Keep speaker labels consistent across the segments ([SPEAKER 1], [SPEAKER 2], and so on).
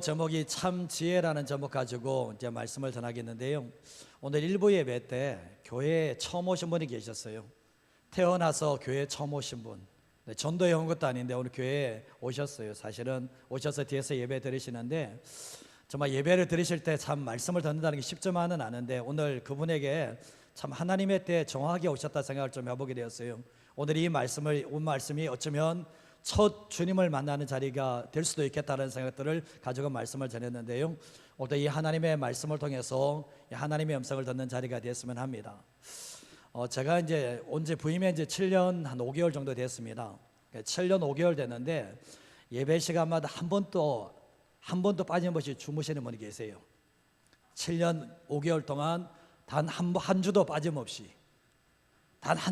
[SPEAKER 1] 제목이 참 지혜라는 제목 가지고 이제 말씀을 전하겠는데요. 오늘 일부 예배 때 교회에 처음 오신 분이 계셨어요. 태어나서 교회에 처음 오신 분. 전도에 온 것도 아닌데 오늘 교회에 오셨어요. 사실은 오셔서 뒤에서 예배 드리시는데 정말 예배를 드리실 때 참 말씀을 듣는다는 게 쉽지만은 않은데 오늘 그분에게 참 하나님의 때 정확하게 오셨다 생각을 좀 해보게 되었어요. 오늘 이 말씀이 어쩌면 첫 주님을 만나는 자리가 될 수도 있겠다는 생각들을 가지고 말씀을 전했는데요. 오늘 이 하나님의 말씀을 통해서 하나님의 음성을 듣는 자리가 됐으면 합니다. 제가 이제 온지 부임한 지 7년 한 5개월 정도 됐습니다. 7년 5개월 됐는데 예배 시간마다 한 번도 빠짐없이 주무시는 분이 계세요. 7년 5개월 동안 단 한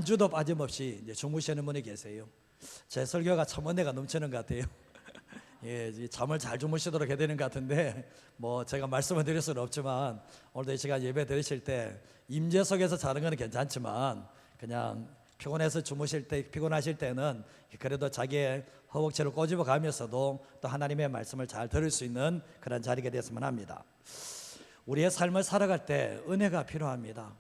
[SPEAKER 1] 주도 빠짐없이 이제 주무시는 분이 계세요. 제 설교가 참 은혜가 넘치는 것 같아요. 예, 잠을 잘 주무시도록 해야 되는 것 같은데 뭐 제가 말씀을 드릴 수는 없지만 오늘도 이 시간 예배 드리실 때 임재석에서 자는 건 괜찮지만 그냥 피곤하실 때는 그래도 자기의 허벅지를 꼬집어 가면서도 또 하나님의 말씀을 잘 들을 수 있는 그런 자리가 됐으면 합니다. 우리의 삶을 살아갈 때 은혜가 필요합니다.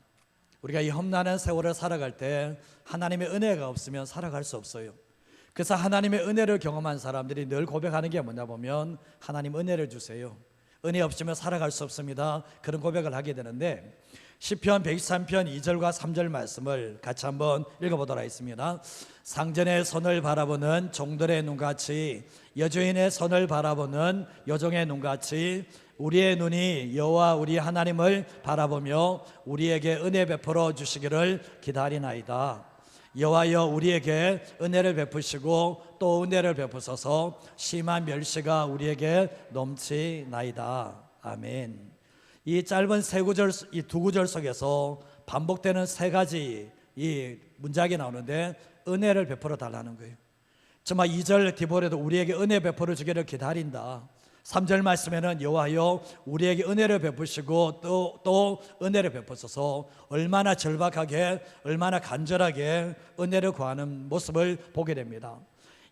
[SPEAKER 1] 우리가 이 험난한 세월을 살아갈 때 하나님의 은혜가 없으면 살아갈 수 없어요. 그래서 하나님의 은혜를 경험한 사람들이 늘 고백하는 게 뭐냐 보면 하나님 은혜를 주세요. 은혜 없으면 살아갈 수 없습니다. 그런 고백을 하게 되는데 시편 123편 2절과 3절 말씀을 같이 한번 읽어보도록 하겠습니다. 상전의 선을 바라보는 종들의 눈같이 여주인의 선을 바라보는 여종의 눈같이 우리의 눈이 여호와 우리 하나님을 바라보며 우리에게 은혜 베풀어 주시기를 기다리나이다. 여호와여 우리에게 은혜를 베푸시고 또 은혜를 베푸소서. 심한 멸시가 우리에게 넘치나이다. 아멘. 이 짧은 이 두 구절 속에서 반복되는 세 가지 이 문장이 나오는데 은혜를 베풀어 달라는 거예요. 정말 2절 디보레도 우리에게 은혜 베풀어 주기를 기다린다. 3절 말씀에는 여호와여 우리에게 은혜를 베푸시고 또 은혜를 베푸소서. 얼마나 절박하게 얼마나 간절하게 은혜를 구하는 모습을 보게 됩니다.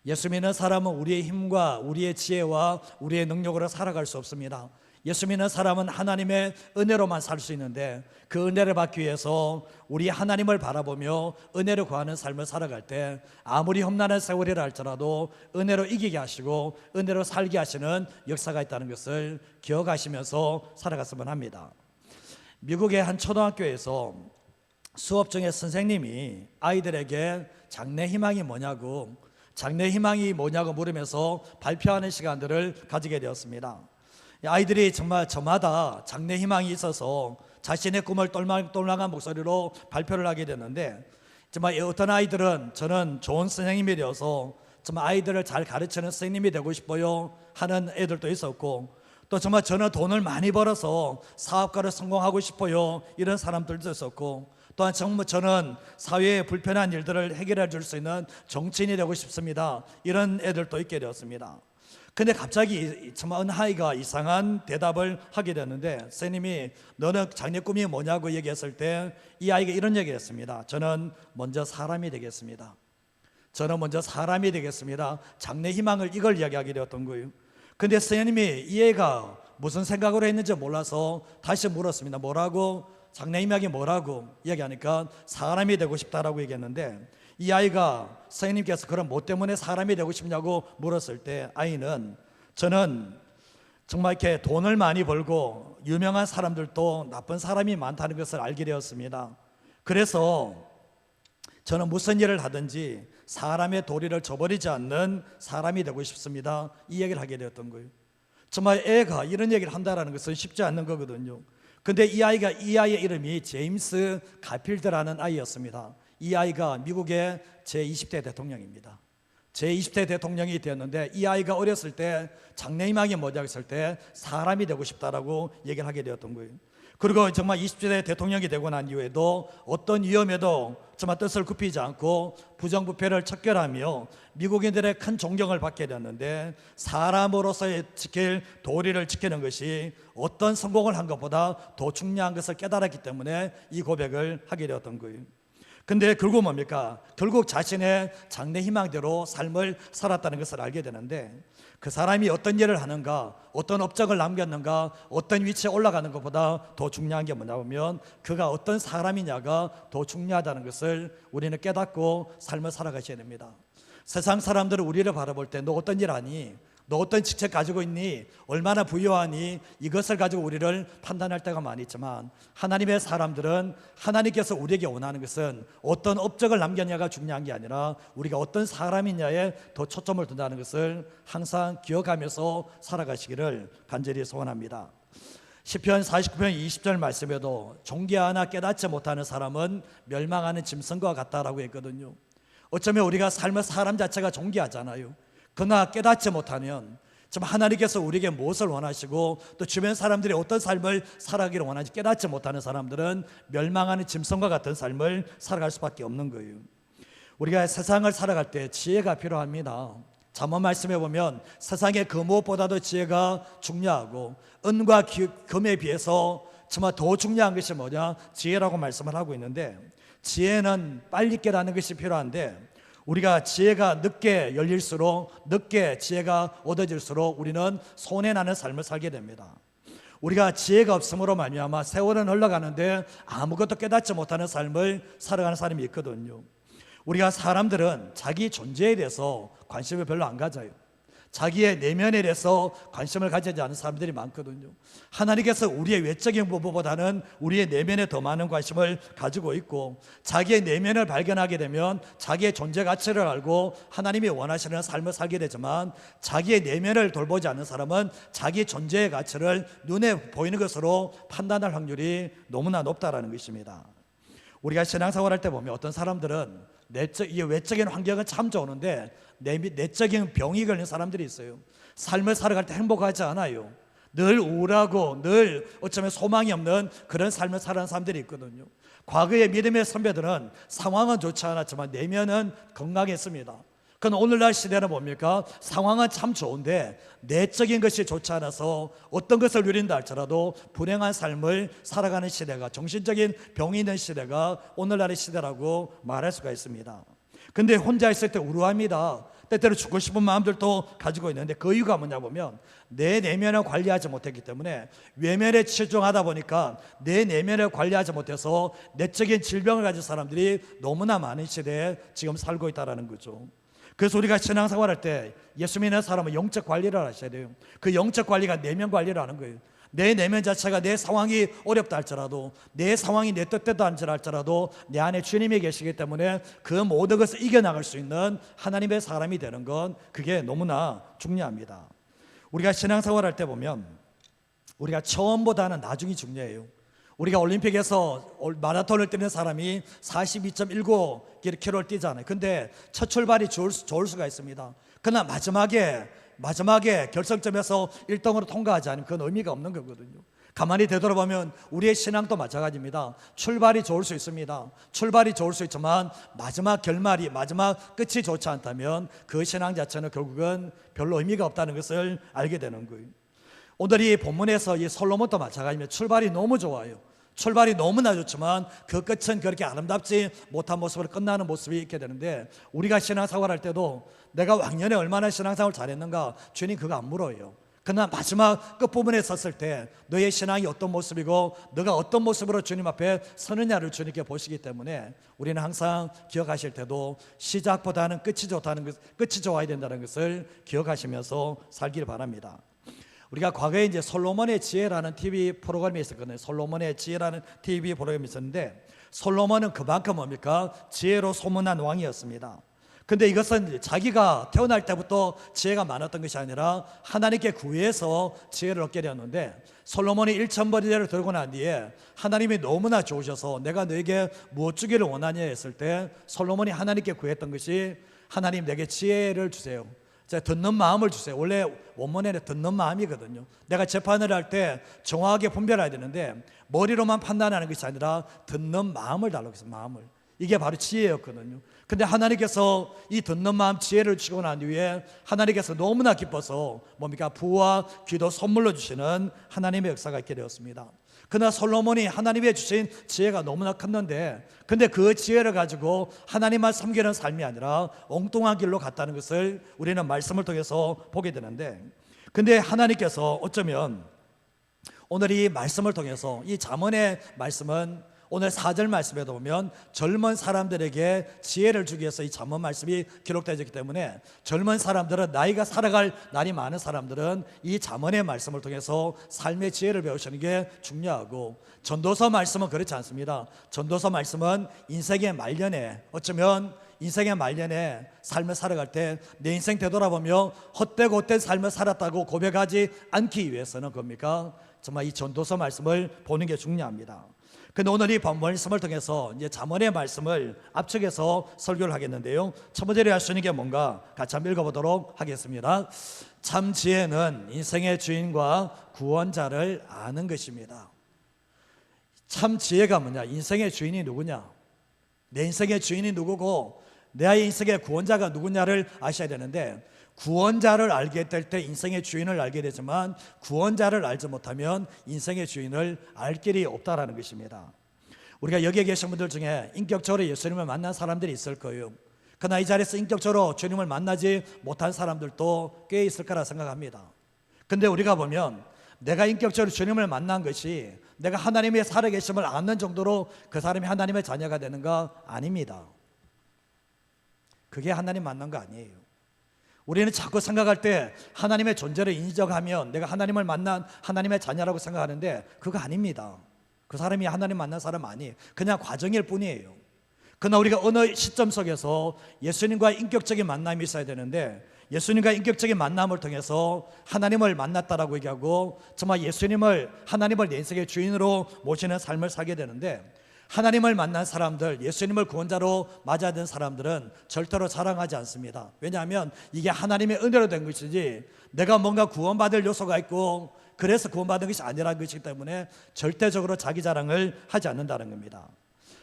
[SPEAKER 1] 예수 믿는 사람은 우리의 힘과 우리의 지혜와 우리의 능력으로 살아갈 수 없습니다. 예수 믿는 사람은 하나님의 은혜로만 살 수 있는데 그 은혜를 받기 위해서 우리 하나님을 바라보며 은혜를 구하는 삶을 살아갈 때 아무리 험난한 세월이라 할지라도 은혜로 이기게 하시고 은혜로 살게 하시는 역사가 있다는 것을 기억하시면서 살아갔으면 합니다. 미국의 한 초등학교에서 수업 중에 선생님이 아이들에게 장래 희망이 뭐냐고 물으면서 발표하는 시간들을 가지게 되었습니다. 아이들이 정말 저마다 장래 희망이 있어서 자신의 꿈을 똘망똘망한 목소리로 발표를 하게 됐는데 정말 어떤 아이들은 저는 좋은 선생님이 되어서 정말 아이들을 잘 가르치는 선생님이 되고 싶어요 하는 애들도 있었고 또 정말 저는 돈을 많이 벌어서 사업가로 성공하고 싶어요 이런 사람들도 있었고 또한 정말 저는 사회의 불편한 일들을 해결해 줄 수 있는 정치인이 되고 싶습니다 이런 애들도 있게 되었습니다. 근데 갑자기 정말 한 아이가 이상한 대답을 하게 되는데 선생님이 너는 장래 꿈이 뭐냐고 얘기했을 때 이 아이가 이런 얘기를 했습니다. 저는 먼저 사람이 되겠습니다. 장래 희망을 이걸 이야기하게 되었던 거예요. 근데 선생님이 이 애가 무슨 생각으로 했는지 몰라서 다시 물었습니다. 장래 희망이 뭐라고 이야기하니까 사람이 되고 싶다라고 얘기했는데 이 아이가 선생님께서 그럼 뭐 때문에 사람이 되고 싶냐고 물었을 때 아이는 저는 정말 이렇게 돈을 많이 벌고 유명한 사람들도 나쁜 사람이 많다는 것을 알게 되었습니다. 그래서 저는 무슨 일을 하든지 사람의 도리를 저버리지 않는 사람이 되고 싶습니다. 이 얘기를 하게 되었던 거예요. 정말 애가 이런 얘기를 한다는 것은 쉽지 않는 거거든요. 근데 이 아이의 이름이 제임스 가필드라는 아이였습니다. 이 아이가 미국의 제20대 대통령입니다. 제20대 대통령이 되었는데 이 아이가 어렸을 때 장래 희망이 뭐냐고 했을 때 사람이 되고 싶다라고 얘기를 하게 되었던 거예요. 그리고 정말 20대 대통령이 되고 난 이후에도 어떤 위험에도 정말 뜻을 굽히지 않고 부정부패를 척결하며 미국인들의 큰 존경을 받게 되었는데 사람으로서의 지킬 도리를 지키는 것이 어떤 성공을 한 것보다 더 중요한 것을 깨달았기 때문에 이 고백을 하게 되었던 거예요. 근데 결국 뭡니까? 결국 자신의 장래 희망대로 삶을 살았다는 것을 알게 되는데, 그 사람이 어떤 일을 하는가, 어떤 업적을 남겼는가, 어떤 위치에 올라가는 것보다 더 중요한 게 뭐냐 보면 그가 어떤 사람이냐가 더 중요하다는 것을 우리는 깨닫고 삶을 살아가셔야 됩니다. 세상 사람들은 우리를 바라볼 때 너 어떤 일 하니? 너 어떤 직책 가지고 있니? 얼마나 부유하니? 이것을 가지고 우리를 판단할 때가 많이 있지만, 하나님의 사람들은 하나님께서 우리에게 원하는 것은 어떤 업적을 남겼냐가 중요한 게 아니라 우리가 어떤 사람이냐에 더 초점을 둔다는 것을 항상 기억하면서 살아가시기를 간절히 소원합니다. 시편 49편 20절 말씀에도 종기 하나 깨닫지 못하는 사람은 멸망하는 짐승과 같다라고 했거든요. 어쩌면 우리가 삶의 사람 자체가 존귀하잖아요. 그러나 깨닫지 못하면 정말 하나님께서 우리에게 무엇을 원하시고 또 주변 사람들이 어떤 삶을 살아가기를 원하는지 깨닫지 못하는 사람들은 멸망하는 짐승과 같은 삶을 살아갈 수밖에 없는 거예요. 우리가 세상을 살아갈 때 지혜가 필요합니다. 잠언 말씀에 보면 세상의 그 무엇보다도 지혜가 중요하고 은과 금에 비해서 정말 더 중요한 것이 뭐냐? 지혜라고 말씀을 하고 있는데, 지혜는 빨리 깨닫는 것이 필요한데 우리가 지혜가 늦게 열릴수록, 늦게 지혜가 얻어질수록 우리는 손해나는 삶을 살게 됩니다. 우리가 지혜가 없음으로 말미암아 세월은 흘러가는데 아무것도 깨닫지 못하는 삶을 살아가는 사람이 있거든요. 우리가 사람들은 자기 존재에 대해서 관심을 별로 안 가져요. 자기의 내면에 대해서 관심을 가지지 않는 사람들이 많거든요. 하나님께서 우리의 외적인 부분보다는 우리의 내면에 더 많은 관심을 가지고 있고, 자기의 내면을 발견하게 되면 자기의 존재 가치를 알고 하나님이 원하시는 삶을 살게 되지만, 자기의 내면을 돌보지 않는 사람은 자기 존재의 가치를 눈에 보이는 것으로 판단할 확률이 너무나 높다라는 것입니다. 우리가 신앙생활할 때 보면 어떤 사람들은 외적인 환경은 참 좋은데 내적인 병이 걸린 사람들이 있어요. 삶을 살아갈 때 행복하지 않아요. 늘 우울하고 늘 어쩌면 소망이 없는 그런 삶을 살아가는 사람들이 있거든요. 과거의 믿음의 선배들은 상황은 좋지 않았지만 내면은 건강했습니다. 그러나 오늘날 시대는 뭡니까? 상황은 참 좋은데 내적인 것이 좋지 않아서 어떤 것을 누린다 할지라도 불행한 삶을 살아가는 시대가, 정신적인 병이 있는 시대가 오늘날의 시대라고 말할 수가 있습니다. 근데 혼자 있을 때 우울합니다. 때때로 죽고 싶은 마음들도 가지고 있는데 그 이유가 뭐냐 보면 내 내면을 관리하지 못했기 때문에, 외면에 치중하다 보니까 내 내면을 관리하지 못해서 내적인 질병을 가진 사람들이 너무나 많은 시대에 지금 살고 있다는 거죠. 그래서 우리가 신앙생활할 때 예수 믿는 사람은 영적 관리를 하셔야 돼요. 그 영적 관리가 내면 관리를 하는 거예요. 내 내면 자체가 내 상황이 어렵다 할지라도, 내 상황이 내 뜻대로 할지라도 내 안에 주님이 계시기 때문에 그 모든 것을 이겨나갈 수 있는 하나님의 사람이 되는 건 그게 너무나 중요합니다. 우리가 신앙생활할 때 보면 우리가 처음보다는 나중이 중요해요. 우리가 올림픽에서 마라톤을 뛰는 사람이 42.19km를 뛰잖아요. 근데 첫 출발이 좋을 수가 있습니다. 그러나 마지막에 결승점에서 1등으로 통과하지 않으면 그건 의미가 없는 거거든요. 가만히 되돌아보면 우리의 신앙도 마찬가지입니다. 출발이 좋을 수 있습니다. 출발이 좋을 수 있지만 마지막 결말이, 마지막 끝이 좋지 않다면 그 신앙 자체는 결국은 별로 의미가 없다는 것을 알게 되는 거예요. 오늘 이 본문에서 이 솔로몬도 마찬가지입니다. 출발이 너무 좋아요. 출발이 너무나 좋지만 그 끝은 그렇게 아름답지 못한 모습으로 끝나는 모습이 있게 되는데, 우리가 신앙생활 할 때도 내가 왕년에 얼마나 신앙생활 잘했는가 주님 그거 안 물어요. 그러나 마지막 끝부분에 섰을 때 너의 신앙이 어떤 모습이고 너가 어떤 모습으로 주님 앞에 서느냐를 주님께 보시기 때문에 우리는 항상 기억하실 때도 시작보다는 끝이 좋아야 된다는 것을 기억하시면서 살기를 바랍니다. 우리가 과거에 이제 솔로몬의 지혜라는 TV 프로그램이 있었거든요. 솔로몬의 지혜라는 TV 프로그램이 있었는데, 솔로몬은 그만큼 뭡니까? 지혜로 소문난 왕이었습니다. 근데 이것은 자기가 태어날 때부터 지혜가 많았던 것이 아니라 하나님께 구해서 지혜를 얻게 되었는데, 솔로몬이 1,000번이를 들고 난 뒤에 하나님이 너무나 좋으셔서 내가 너에게 무엇 주기를 원하냐 했을 때 솔로몬이 하나님께 구했던 것이, 하나님 내게 지혜를 주세요. 듣는 마음을 주세요. 원래 원문에는 듣는 마음이거든요. 내가 재판을 할 때 정확하게 분별해야 되는데 머리로만 판단하는 것이 아니라 듣는 마음을 달라고 했어요. 마음을. 이게 바로 지혜였거든요. 근데 하나님께서 이 듣는 마음 지혜를 주고 난 뒤에 하나님께서 너무나 기뻐서 뭡니까? 부와 귀도 선물로 주시는 하나님의 역사가 있게 되었습니다. 그러나 솔로몬이 하나님의 주신 지혜가 너무나 컸는데, 근데 그 지혜를 가지고 하나님만 섬기는 삶이 아니라 엉뚱한 길로 갔다는 것을 우리는 말씀을 통해서 보게 되는데, 근데 하나님께서 어쩌면 오늘 이 말씀을 통해서, 이 잠언의 말씀은 오늘 4절 말씀에도 보면 젊은 사람들에게 지혜를 주기 위해서 이 잠언 말씀이 기록되어 있기 때문에, 젊은 사람들은, 나이가 살아갈 날이 많은 사람들은 이 잠언의 말씀을 통해서 삶의 지혜를 배우시는 게 중요하고, 전도서 말씀은 그렇지 않습니다. 전도서 말씀은 인생의 말년에, 어쩌면 인생의 말년에 삶을 살아갈 때 내 인생 되돌아보며 헛되고 헛된 삶을 살았다고 고백하지 않기 위해서는 겁니까? 정말 이 전도서 말씀을 보는 게 중요합니다. 근데 오늘 이 본문 말씀을 통해서 이제 잠언의 말씀을 압축해서 설교를 하겠는데요, 첫 번째로 할 수 있는 게 뭔가 같이 한번 읽어보도록 하겠습니다. 참 지혜는 인생의 주인과 구원자를 아는 것입니다. 참 지혜가 뭐냐? 인생의 주인이 누구냐? 내 인생의 주인이 누구고 내 인생의 구원자가 누구냐를 아셔야 되는데, 구원자를 알게 될 때 인생의 주인을 알게 되지만 구원자를 알지 못하면 인생의 주인을 알 길이 없다라는 것입니다. 우리가 여기에 계신 분들 중에 인격적으로 예수님을 만난 사람들이 있을 거예요. 그러나 이 자리에서 인격적으로 주님을 만나지 못한 사람들도 꽤 있을 거라 생각합니다. 근데 우리가 보면 내가 인격적으로 주님을 만난 것이 내가 하나님의 살아계심을 아는 정도로 그 사람이 하나님의 자녀가 되는가? 아닙니다. 그게 하나님 만난 거 아니에요. 우리는 자꾸 생각할 때 하나님의 존재를 인정하면 내가 하나님을 만난 하나님의 자녀라고 생각하는데 그거 아닙니다. 그 사람이 하나님 만난 사람 아니에요. 그냥 과정일 뿐이에요. 그러나 우리가 어느 시점 속에서 예수님과 인격적인 만남이 있어야 되는데, 예수님과 인격적인 만남을 통해서 하나님을 만났다라고 얘기하고 정말 하나님을 내 인생의 주인으로 모시는 삶을 살게 되는데, 하나님을 만난 사람들, 예수님을 구원자로 맞아든 사람들은 절대로 자랑하지 않습니다. 왜냐하면 이게 하나님의 은혜로 된 것이지 내가 뭔가 구원받을 요소가 있고 그래서 구원받은 것이 아니라는 것이기 때문에 절대적으로 자기 자랑을 하지 않는다는 겁니다.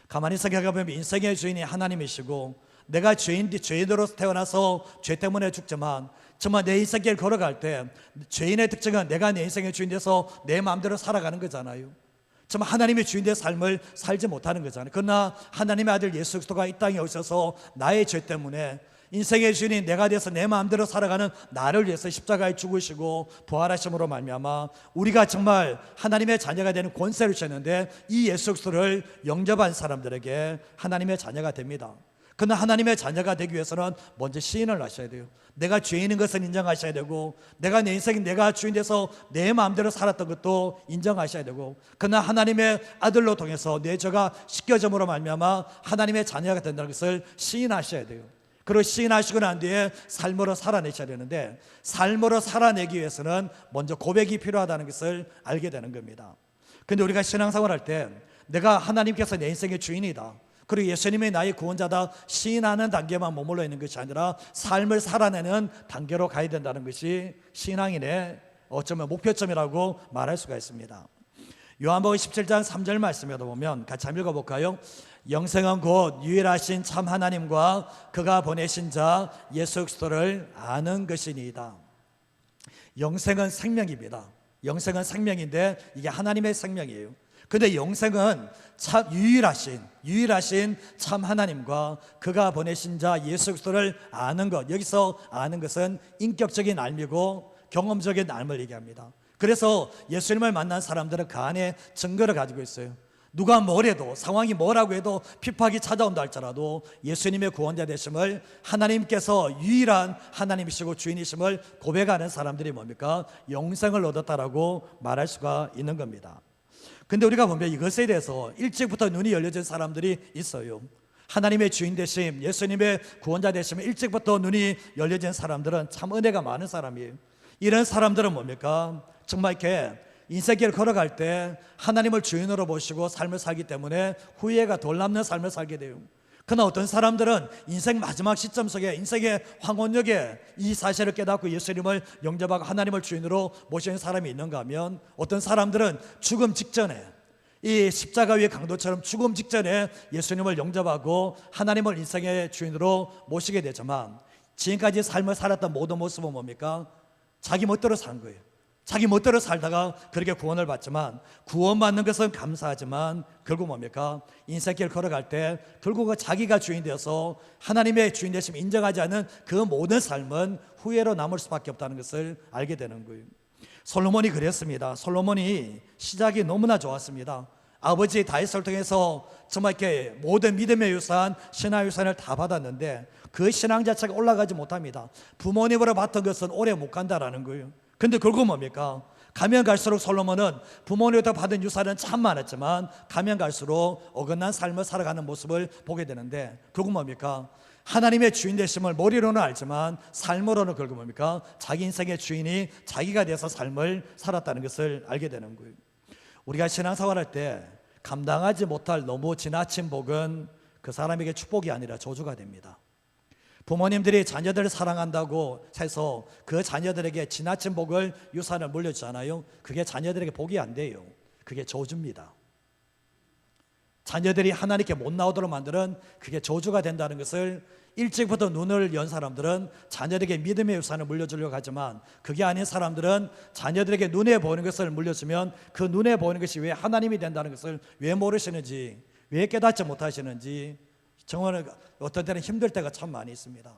[SPEAKER 1] 가만히 생각해 보면 인생의 주인이 하나님이시고, 내가 죄인으로 태어나서 죄 때문에 죽지만 정말 내 인생길 걸어갈 때 죄인의 특징은 내가 내 인생의 주인 돼서 내 마음대로 살아가는 거잖아요. 정말 하나님의 주인의 삶을 살지 못하는 거잖아요. 그러나 하나님의 아들 예수 그리스도가 이 땅에 오셔서 나의 죄 때문에 인생의 주인이 내가 돼서 내 마음대로 살아가는 나를 위해서 십자가에 죽으시고 부활하심으로 말미암아 우리가 정말 하나님의 자녀가 되는 권세를 주셨는데, 이 예수 그리스도를 영접한 사람들에게 하나님의 자녀가 됩니다. 그러나 하나님의 자녀가 되기 위해서는 먼저 시인을 하셔야 돼요. 내가 죄인인 것을 인정하셔야 되고, 내가 내 인생 내가 주인 돼서 내 마음대로 살았던 것도 인정하셔야 되고, 그러나 하나님의 아들로 통해서 내 죄가 씻겨짐으로 말미암아 하나님의 자녀가 된다는 것을 시인하셔야 돼요. 그리고 시인하시고 난 뒤에 삶으로 살아내셔야 되는데, 삶으로 살아내기 위해서는 먼저 고백이 필요하다는 것을 알게 되는 겁니다. 그런데 우리가 신앙생활 할 때 내가 하나님께서 내 인생의 주인이다, 그리고 예수님이 나의 구원자다 시인하는 단계만 머물러 있는 것이 아니라 삶을 살아내는 단계로 가야 된다는 것이 신앙인의 어쩌면 목표점이라고 말할 수가 있습니다. 요한복음 17장 3절 말씀에도 보면 같이 한번 읽어볼까요? 영생은 곧 유일하신 참 하나님과 그가 보내신 자 예수 그리스도를 아는 것이니이다. 영생은 생명입니다. 영생은 생명인데 이게 하나님의 생명이에요. 근데 영생은 참 유일하신 참 하나님과 그가 보내신 자 예수 그리스도를 아는 것, 여기서 아는 것은 인격적인 알미고 경험적인 알을 얘기합니다. 그래서 예수님을 만난 사람들은 그 안에 증거를 가지고 있어요. 누가 뭐래도, 상황이 뭐라고 해도, 핍박이 찾아온다 할지라도 예수님의 구원자 되심을, 하나님께서 유일한 하나님이시고 주인이심을 고백하는 사람들이 뭡니까? 영생을 얻었다라고 말할 수가 있는 겁니다. 근데 우리가 보면 이것에 대해서 일찍부터 눈이 열려진 사람들이 있어요. 하나님의 주인 되심, 예수님의 구원자 되심 일찍부터 눈이 열려진 사람들은 참 은혜가 많은 사람이에요. 이런 사람들은 뭡니까? 정말 이렇게 인생길 걸어갈 때 하나님을 주인으로 보시고 삶을 살기 때문에 후회가 덜 남는 삶을 살게 돼요. 그러나 어떤 사람들은 인생 마지막 시점 속에, 인생의 황혼역에 이 사실을 깨닫고 예수님을 영접하고 하나님을 주인으로 모시는 사람이 있는가 하면, 어떤 사람들은 죽음 직전에 이 십자가 위의 강도처럼 죽음 직전에 예수님을 영접하고 하나님을 인생의 주인으로 모시게 되지만 지금까지 삶을 살았던 모든 모습은 뭡니까? 자기 멋대로 산 거예요. 자기 멋대로 살다가 그렇게 구원을 받지만, 구원받는 것은 감사하지만 결국 뭡니까? 인생길 걸어갈 때 결국은 자기가 주인 되어서 하나님의 주인 되심을 인정하지 않은 그 모든 삶은 후회로 남을 수밖에 없다는 것을 알게 되는 거예요. 솔로몬이 그랬습니다. 솔로몬이 시작이 너무나 좋았습니다. 아버지 다윗을 통해서 정말 이렇게 모든 믿음의 유산, 신앙 유산을 다 받았는데 그 신앙 자체가 올라가지 못합니다. 부모님으로 받은 것은 오래 못 간다라는 거예요. 근데 결국 뭡니까? 가면 갈수록 솔로몬은 부모님으로부터 받은 유산은 참 많았지만 가면 갈수록 어긋난 삶을 살아가는 모습을 보게 되는데 결국 뭡니까? 하나님의 주인 되심을 머리로는 알지만 삶으로는 결국 뭡니까? 자기 인생의 주인이 자기가 돼서 삶을 살았다는 것을 알게 되는 거예요. 우리가 신앙생활할 때 감당하지 못할 너무 지나친 복은 그 사람에게 축복이 아니라 저주가 됩니다. 부모님들이 자녀들을 사랑한다고 해서 그 자녀들에게 지나친 복을, 유산을 물려주잖아요. 그게 자녀들에게 복이 안 돼요. 그게 저주입니다. 자녀들이 하나님께 못 나오도록 만드는 그게 저주가 된다는 것을 일찍부터 눈을 연 사람들은 자녀들에게 믿음의 유산을 물려주려고 하지만, 그게 아닌 사람들은 자녀들에게 눈에 보이는 것을 물려주면 그 눈에 보이는 것이 왜 하나님이 된다는 것을 왜 모르시는지, 왜 깨닫지 못하시는지 정말 어떤 때는 힘들 때가 참 많이 있습니다.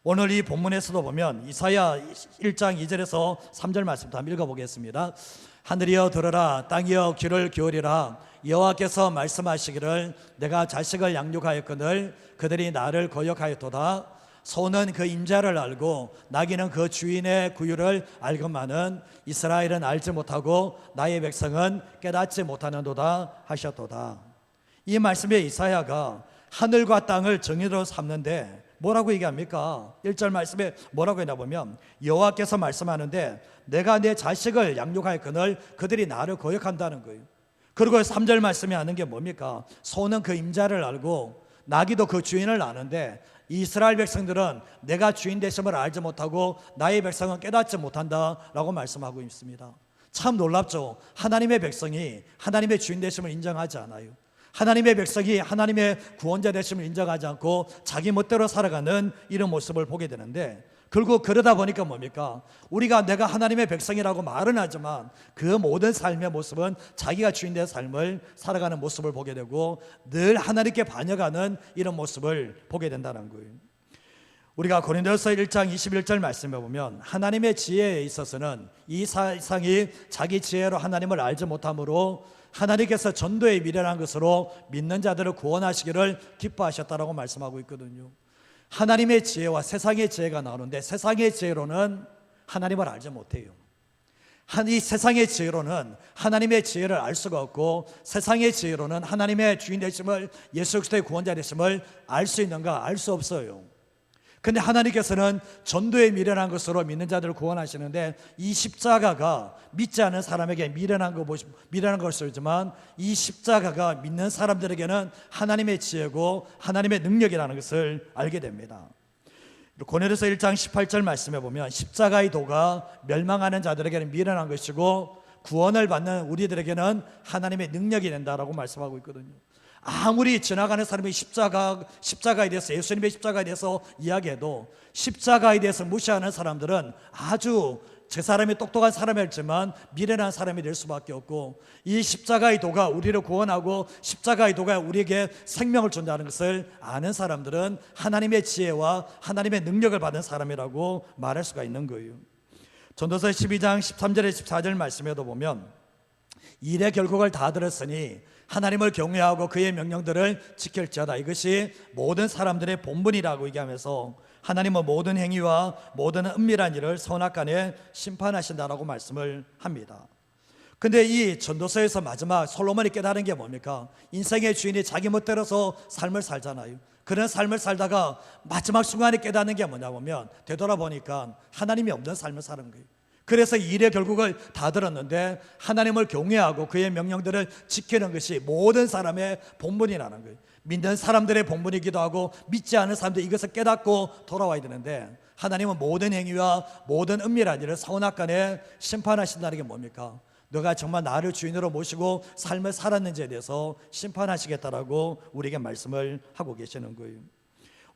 [SPEAKER 1] 오늘 이 본문에서도 보면 이사야 1장 2절에서 3절 말씀부터 한번 읽어보겠습니다. 하늘이여 들으라, 땅이여 귀를 기울이라. 여호와께서 말씀하시기를 내가 자식을 양육하였거늘 그들이 나를 거역하였도다. 소는 그 임자를 알고 나귀는 그 주인의 구유를 알건만은 이스라엘은 알지 못하고 나의 백성은 깨닫지 못하는도다 하셨도다. 이 말씀에 이사야가 하늘과 땅을 정의로 삼는데 뭐라고 얘기합니까? 1절 말씀에 뭐라고 했나 보면 여호와께서 말씀하는데 내가 내 자식을 양육하였거늘 그들이 나를 거역한다는 거예요. 그리고 3절 말씀에 하는 게 뭡니까? 소는 그 임자를 알고 나귀도 그 주인을 아는데 이스라엘 백성들은 내가 주인 되심을 알지 못하고 나의 백성은 깨닫지 못한다라고 말씀하고 있습니다. 참 놀랍죠. 하나님의 백성이 하나님의 주인 되심을 인정하지 않아요. 하나님의 백성이 하나님의 구원자 되심을 인정하지 않고 자기 멋대로 살아가는 이런 모습을 보게 되는데, 결국 그러다 보니까 뭡니까? 우리가 내가 하나님의 백성이라고 말은 하지만 그 모든 삶의 모습은 자기가 주인된 삶을 살아가는 모습을 보게 되고 늘 하나님께 반역하는 이런 모습을 보게 된다는 거예요. 우리가 고린도서 1장 21절 말씀에 보면 하나님의 지혜에 있어서는 이 세상이 자기 지혜로 하나님을 알지 못하므로 하나님께서 전도에 미련한 것으로 믿는 자들을 구원하시기를 기뻐하셨다라고 말씀하고 있거든요. 하나님의 지혜와 세상의 지혜가 나오는데 세상의 지혜로는 하나님을 알지 못해요. 이 세상의 지혜로는 하나님의 지혜를 알 수가 없고 세상의 지혜로는 하나님의 주인 되심을, 예수 그리스도의 구원자 되심을 알 수 있는가? 알 수 없어요. 근데 하나님께서는 전도에 미련한 것으로 믿는 자들을 구원하시는데 이 십자가가 믿지 않은 사람에게 미련한 것이지만 이 십자가가 믿는 사람들에게는 하나님의 지혜고 하나님의 능력이라는 것을 알게 됩니다. 고린도서 1장 18절 말씀에 보면 십자가의 도가 멸망하는 자들에게는 미련한 것이고 구원을 받는 우리들에게는 하나님의 능력이 된다라고 말씀하고 있거든요. 아무리 지나가는 사람이 십자가에 대해서, 예수님의 십자가에 대해서 이야기해도 십자가에 대해서 무시하는 사람들은 아주 저 사람이 똑똑한 사람이었지만 미련한 사람이 될 수밖에 없고, 이 십자가의 도가 우리를 구원하고 십자가의 도가 우리에게 생명을 준다는 것을 아는 사람들은 하나님의 지혜와 하나님의 능력을 받은 사람이라고 말할 수가 있는 거예요. 전도서 12장 13절에 14절 말씀에도 보면 일의 결국을 다 들었으니 하나님을 경외하고 그의 명령들을 지킬지어다. 이것이 모든 사람들의 본분이라고 얘기하면서 하나님은 모든 행위와 모든 은밀한 일을 선악간에 심판하신다라고 말씀을 합니다. 근데 이 전도서에서 마지막 솔로몬이 깨달은 게 뭡니까? 인생의 주인이 자기 멋대로서 삶을 살잖아요. 그런 삶을 살다가 마지막 순간에 깨닫는 게 뭐냐 보면 되돌아보니까 하나님이 없는 삶을 사는 거예요. 그래서 일의 결국을 다 들었는데 하나님을 경외하고 그의 명령들을 지키는 것이 모든 사람의 본분이라는 거예요. 믿는 사람들의 본분이기도 하고 믿지 않은 사람들이 이것을 깨닫고 돌아와야 되는데 하나님은 모든 행위와 모든 은밀한 일을 선악간에 심판하신다는 게 뭡니까? 너가 정말 나를 주인으로 모시고 삶을 살았는지에 대해서 심판하시겠다라고 우리에게 말씀을 하고 계시는 거예요.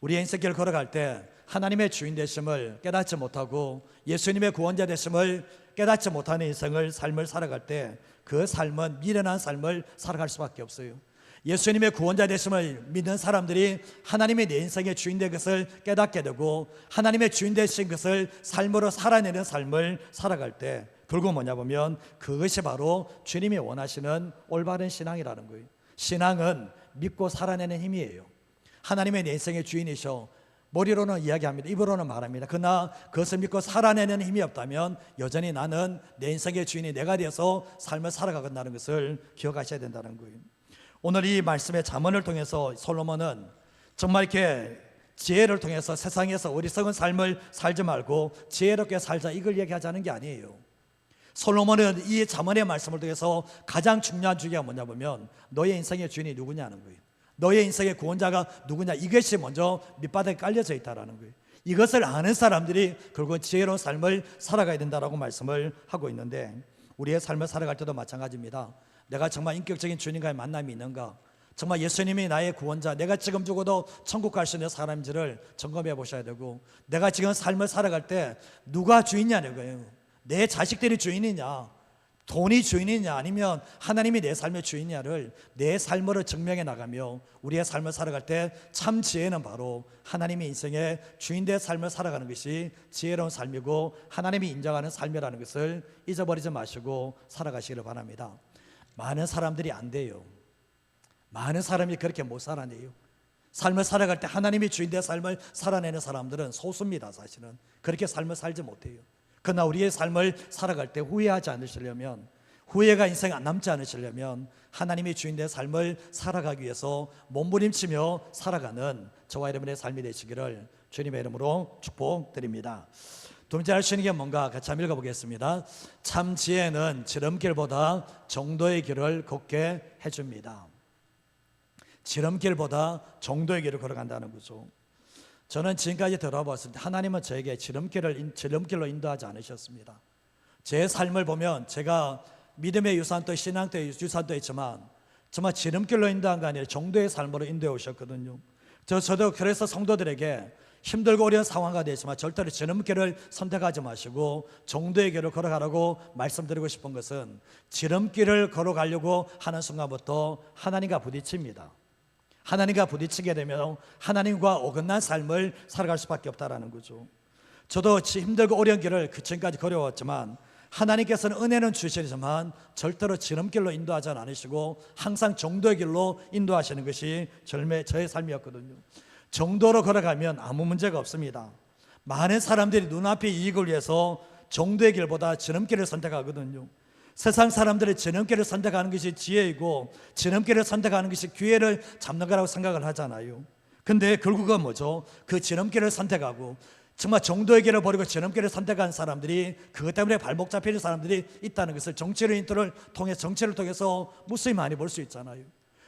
[SPEAKER 1] 우리의 인생길을 걸어갈 때 하나님의 주인 되심을 깨닫지 못하고 예수님의 구원자 되심을 깨닫지 못하는 인생을 삶을 살아갈 때 그 삶은 미련한 삶을 살아갈 수밖에 없어요. 예수님의 구원자 되심을 믿는 사람들이 하나님의 내 인생의 주인 된 것을 깨닫게 되고 하나님의 주인 되신 것을 삶으로 살아내는 삶을 살아갈 때 결국 뭐냐 보면 그것이 바로 주님이 원하시는 올바른 신앙이라는 거예요. 신앙은 믿고 살아내는 힘이에요. 하나님의 내 인생의 주인이셔 머리로는 이야기합니다. 입으로는 말합니다. 그러나 그것을 믿고 살아내는 힘이 없다면 여전히 나는 내 인생의 주인이 내가 되어서 삶을 살아가겠다는 것을 기억하셔야 된다는 거예요. 오늘 이 말씀의 잠언을 통해서 솔로몬은 정말 이렇게 지혜를 통해서 세상에서 어리석은 삶을 살지 말고 지혜롭게 살자, 이걸 얘기하자는 게 아니에요. 솔로몬은 이 잠언의 말씀을 통해서 가장 중요한 주제가 뭐냐 보면 너의 인생의 주인이 누구냐는 거예요. 너의 인생의 구원자가 누구냐, 이것이 먼저 밑바닥에 깔려져 있다는 거예요. 이것을 아는 사람들이 결국은 지혜로운 삶을 살아가야 된다라고 말씀을 하고 있는데 우리의 삶을 살아갈 때도 마찬가지입니다. 내가 정말 인격적인 주님과의 만남이 있는가, 정말 예수님이 나의 구원자, 내가 지금 죽어도 천국 갈 수 있는 사람인지를 점검해 보셔야 되고, 내가 지금 삶을 살아갈 때 누가 주인이냐는 거예요. 내 자식들이 주인이냐, 돈이 주인이냐, 아니면 하나님이 내 삶의 주인이냐를 내 삶으로 증명해 나가며 우리의 삶을 살아갈 때 참 지혜는 바로 하나님의 인생의 주인된 삶을 살아가는 것이 지혜로운 삶이고 하나님이 인정하는 삶이라는 것을 잊어버리지 마시고 살아가시기를 바랍니다. 많은 사람들이 안 돼요. 많은 사람이 그렇게 못 살아내요. 삶을 살아갈 때 하나님이 주인된 삶을 살아내는 사람들은 소수입니다. 사실은 그렇게 삶을 살지 못해요. 그러나 우리의 삶을 살아갈 때 후회하지 않으시려면, 후회가 인생에 안 남지 않으시려면 하나님이 주인된 삶을 살아가기 위해서 몸부림치며 살아가는 저와 여러분의 삶이 되시기를 주님의 이름으로 축복드립니다. 두 번째 할 수 있는 게 뭔가 같이 한번 읽어보겠습니다. 참 지혜는 지름길보다 정도의 길을 걷게 해줍니다. 지름길보다 정도의 길을 걸어간다는 거죠. 저는 지금까지 들어봤을 때 하나님은 저에게 지름길로 인도하지 않으셨습니다. 제 삶을 보면 제가 믿음의 유산도 신앙도 유산도 있지만 정말 지름길로 인도한 게 아니라 정도의 삶으로 인도해 오셨거든요. 저도 그래서 성도들에게 힘들고 어려운 상황가 되지만 절대로 지름길을 선택하지 마시고 정도의 길을 걸어가라고 말씀드리고 싶은 것은, 지름길을 걸어가려고 하는 순간부터 하나님과 부딪힙니다. 하나님과 부딪히게 되면 하나님과 어긋난 삶을 살아갈 수밖에 없다라는 거죠. 저도 힘들고 어려운 길을 지금까지 걸어왔지만 하나님께서는 은혜는 주시지만 절대로 지름길로 인도하지 않으시고 항상 정도의 길로 인도하시는 것이 저의 삶이었거든요. 정도로 걸어가면 아무 문제가 없습니다. 많은 사람들이 눈앞의 이익을 위해서 정도의 길보다 지름길을 선택하거든요. 세상 사람들이 지름길을 선택하는 것이 지혜이고 지름길을 선택하는 것이 기회를 잡는 거라고 생각을 하잖아요. 근데 결국은 뭐죠? 그 지름길을 선택하고 정말 정도의 길을 버리고 지름길을 선택한 사람들이, 그것 때문에 발목 잡히는 사람들이 있다는 것을 정치를 인터를 통해서, 정치를 통해서 무수히 많이 볼 수 있잖아요.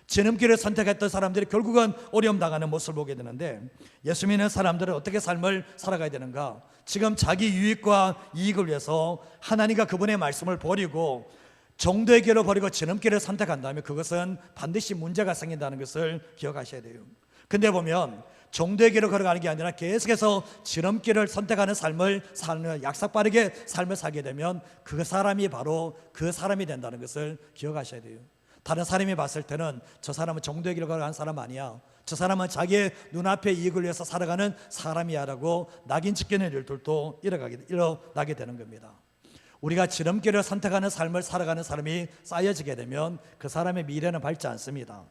[SPEAKER 1] 지름길을 선택했던 사람들이 결국은 어려움 당하는 모습을 보게 되는데, 예수 믿는 사람들은 어떻게 삶을 살아가야 되는가? 지금 자기 유익과 이익을 위해서 하나님과 그분의 말씀을 버리고 정도의 길을 버리고 지름길을 선택한다면 그것은 반드시 문제가 생긴다는 것을 기억하셔야 돼요. 근데 보면 정도의 길을 걸어가는 게 아니라 계속해서 지름길을 선택하는 삶을 사는, 약삭빠르게 삶을 살게 되면 그 사람이 바로 그 사람이 된다는 것을 기억하셔야 돼요. 다른 사람이 봤을 때는 저 사람은 정도의 길을 걸어가는 사람 아니야, 저 사람은 자기의 눈앞의 이익을 위해서 살아가는 사람이야 라고 낙인 찍히는 일들도 일어나게 되는 겁니다. 우리가 지름길을 선택하는 삶을 살아가는 사람이 쌓여지게 되면 그 사람의 미래는 밝지 않습니다.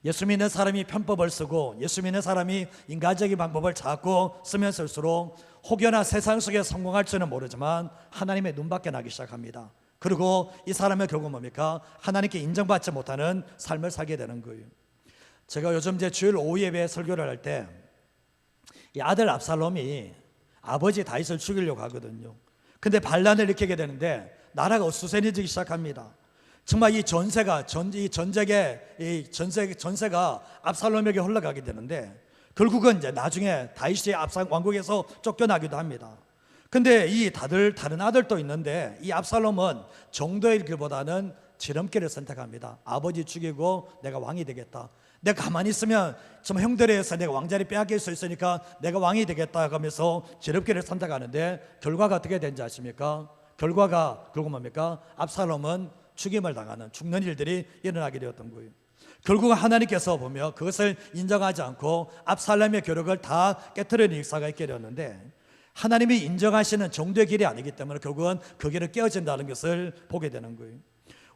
[SPEAKER 1] 예수 믿는 사람이 편법을 쓰고 예수 믿는 사람이 인간적인 방법을 자꾸 쓰면 쓸수록 혹여나 세상 속에 성공할지는 모르지만 하나님의 눈밖에 나기 시작합니다. 그리고 이 사람의 결국 뭡니까? 하나님께 인정받지 못하는 삶을 살게 되는 거예요. 제가 요즘 제 주일 오후 예배에 설교를 할 때 이 아들 압살롬이 아버지 다윗을 죽이려고 하거든요. 근데 반란을 일으키게 되는데 나라가 어수선해지기 시작합니다. 정말 이 전세가 압살롬에게 흘러가게 되는데 결국은 이제 나중에 다윗이 왕국에서 쫓겨나기도 합니다. 근데 이 다른 아들도 있는데 이 압살롬은 정도의 길보다는 지름길을 선택합니다. 아버지 죽이고 내가 왕이 되겠다. 내가 가만히 있으면 좀 형들에 의해서 내가 왕자리 빼앗길 수 있으니까 내가 왕이 되겠다 하면서 지름길을 선택하는데 결과가 어떻게 된지 아십니까? 결과가 결국 뭡니까? 압살롬은 죽임을 당하는 죽는 일들이 일어나게 되었던 거예요. 결국 하나님께서 보며 그것을 인정하지 않고 압살롬의 교력을 다 깨트리는 역사가 있게 되었는데, 하나님이 인정하시는 정도의 길이 아니기 때문에 결국은 그 길을 깨어진다는 것을 보게 되는 거예요.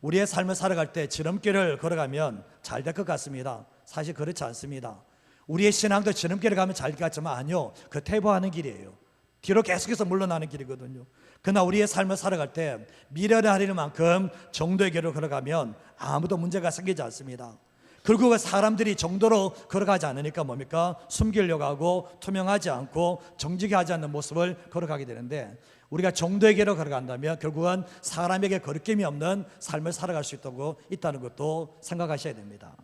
[SPEAKER 1] 우리의 삶을 살아갈 때 지름길을 걸어가면 잘 될 것 같습니다. 사실 그렇지 않습니다. 우리의 신앙도 지름길을 가면 잘 될 것 같지만 아니요, 그 퇴보하는 길이에요. 뒤로 계속해서 물러나는 길이거든요. 그러나 우리의 삶을 살아갈 때 미련을 하리는 만큼 정도의 길을 걸어가면 아무도 문제가 생기지 않습니다. 결국 사람들이 정도로 걸어가지 않으니까 뭡니까? 숨기려고 하고 투명하지 않고 정직하지 않는 모습을 걸어가게 되는데, 우리가 정도의 길을 걸어간다면 결국은 사람에게 거리낌이 없는 삶을 살아갈 수 있다는 것도 생각하셔야 됩니다.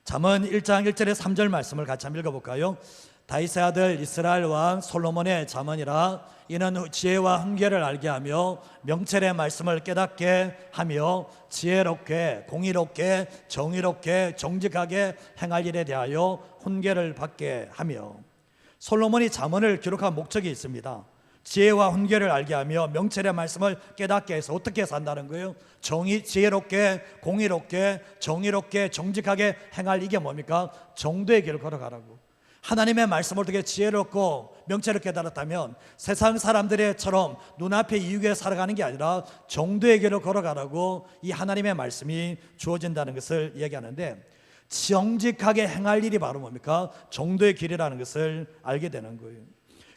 [SPEAKER 1] 잠언 1장 1절에 3절 말씀을 같이 한번 읽어볼까요? 다윗의 아들 이스라엘 왕 솔로몬의 잠언이라. 이는 지혜와 훈계를 알게 하며 명철의 말씀을 깨닫게 하며 지혜롭게 공의롭게 정의롭게 정직하게 행할 일에 대하여 훈계를 받게 하며. 솔로몬이 잠언을 기록한 목적이 있습니다. 지혜와 훈계를 알게 하며 명철의 말씀을 깨닫게 해서 어떻게 산다는 거예요? 지혜롭게 공의롭게 정의롭게 정직하게 행할, 이게 뭡니까? 정도의 길을 걸어가라고. 하나님의 말씀을 어떻게 지혜롭고 명철을 깨달았다면 세상 사람들처럼 눈앞에 이유에 살아가는 게 아니라 정도의 길을 걸어가라고 이 하나님의 말씀이 주어진다는 것을 얘기하는데, 정직하게 행할 일이 바로 뭡니까? 정도의 길이라는 것을 알게 되는 거예요.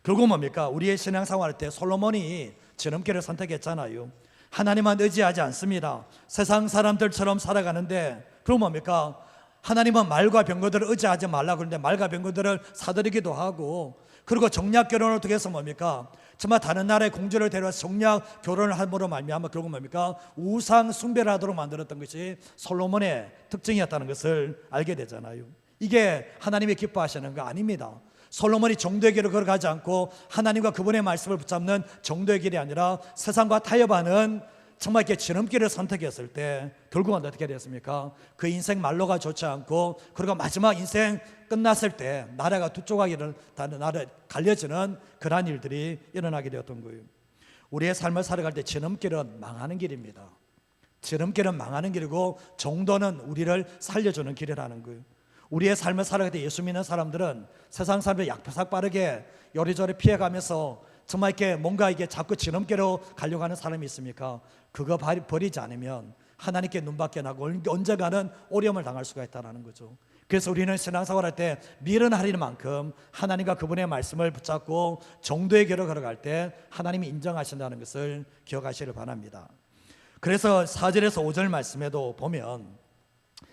[SPEAKER 1] 결국 뭡니까? 우리의 신앙생활 할 때 솔로몬이 지름길을 선택했잖아요. 하나님만 의지하지 않습니다. 세상 사람들처럼 살아가는데, 그럼 뭡니까? 하나님은 말과 병거들을 의지하지 말라 그러는데 말과 병거들을 사들이기도 하고, 그리고 정략 결혼을 통해서 뭡니까? 정말 다른 나라의 공주를 데려와서 정략 결혼을 함으로 말미암아 결국 뭡니까? 우상 숭배를 하도록 만들었던 것이 솔로몬의 특징이었다는 것을 알게 되잖아요. 이게 하나님이 기뻐하시는 거 아닙니다. 솔로몬이 정도의 길을 걸어가지 않고 하나님과 그분의 말씀을 붙잡는 정도의 길이 아니라 세상과 타협하는 정말 이렇게 지름길을 선택했을 때 결국은 어떻게 됐습니까? 그 인생 말로가 좋지 않고, 그리고 마지막 인생 끝났을 때 나라가 두 조각이 갈려지는 그러한 일들이 일어나게 되었던 거예요. 우리의 삶을 살아갈 때 지름길은 망하는 길입니다. 지름길은 망하는 길이고 정도는 우리를 살려주는 길이라는 거예요. 우리의 삶을 살아갈 때 예수 믿는 사람들은 세상 사람들 약사삭 빠르게 요리조리 피해가면서 정말 이렇게 뭔가 이게 자꾸 지름길로 가려고 하는 사람이 있습니까? 그거 버리지 않으면 하나님께 눈밖에 나고 언젠가는 오염을 당할 수가 있다는 거죠. 그래서 우리는 신앙생활 할 때 미련하리는 만큼 하나님과 그분의 말씀을 붙잡고 정도의 길을 걸어갈 때 하나님이 인정하신다는 것을 기억하시길 바랍니다. 그래서 4절에서 5절 말씀에도 보면,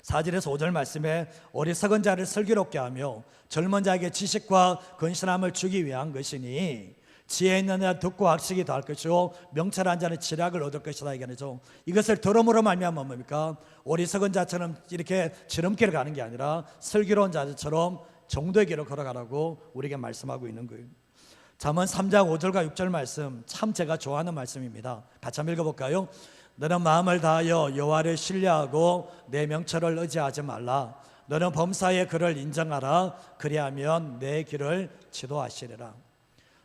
[SPEAKER 1] 4절에서 5절 말씀에 어리석은 자를 슬기롭게 하며 젊은 자에게 지식과 근신함을 주기 위한 것이니 지혜 있는 자는 듣고 학식이 더할 것이요 명철한 자는 지략을 얻을 것이다 얘기하죠. 이것을 들음으로 말미암아 뭡니까? 어리석은 자처럼 이렇게 지름길을 가는 게 아니라 슬기로운 자처럼 정도의 길을 걸어가라고 우리에게 말씀하고 있는 거예요. 잠언 3장 5절과 6절 말씀 참 제가 좋아하는 말씀입니다. 같이 한번 읽어볼까요? 너는 마음을 다하여 여호와를 신뢰하고 내 명철을 의지하지 말라. 너는 범사의 그를 인정하라. 그리하면 내 길을 지도하시리라.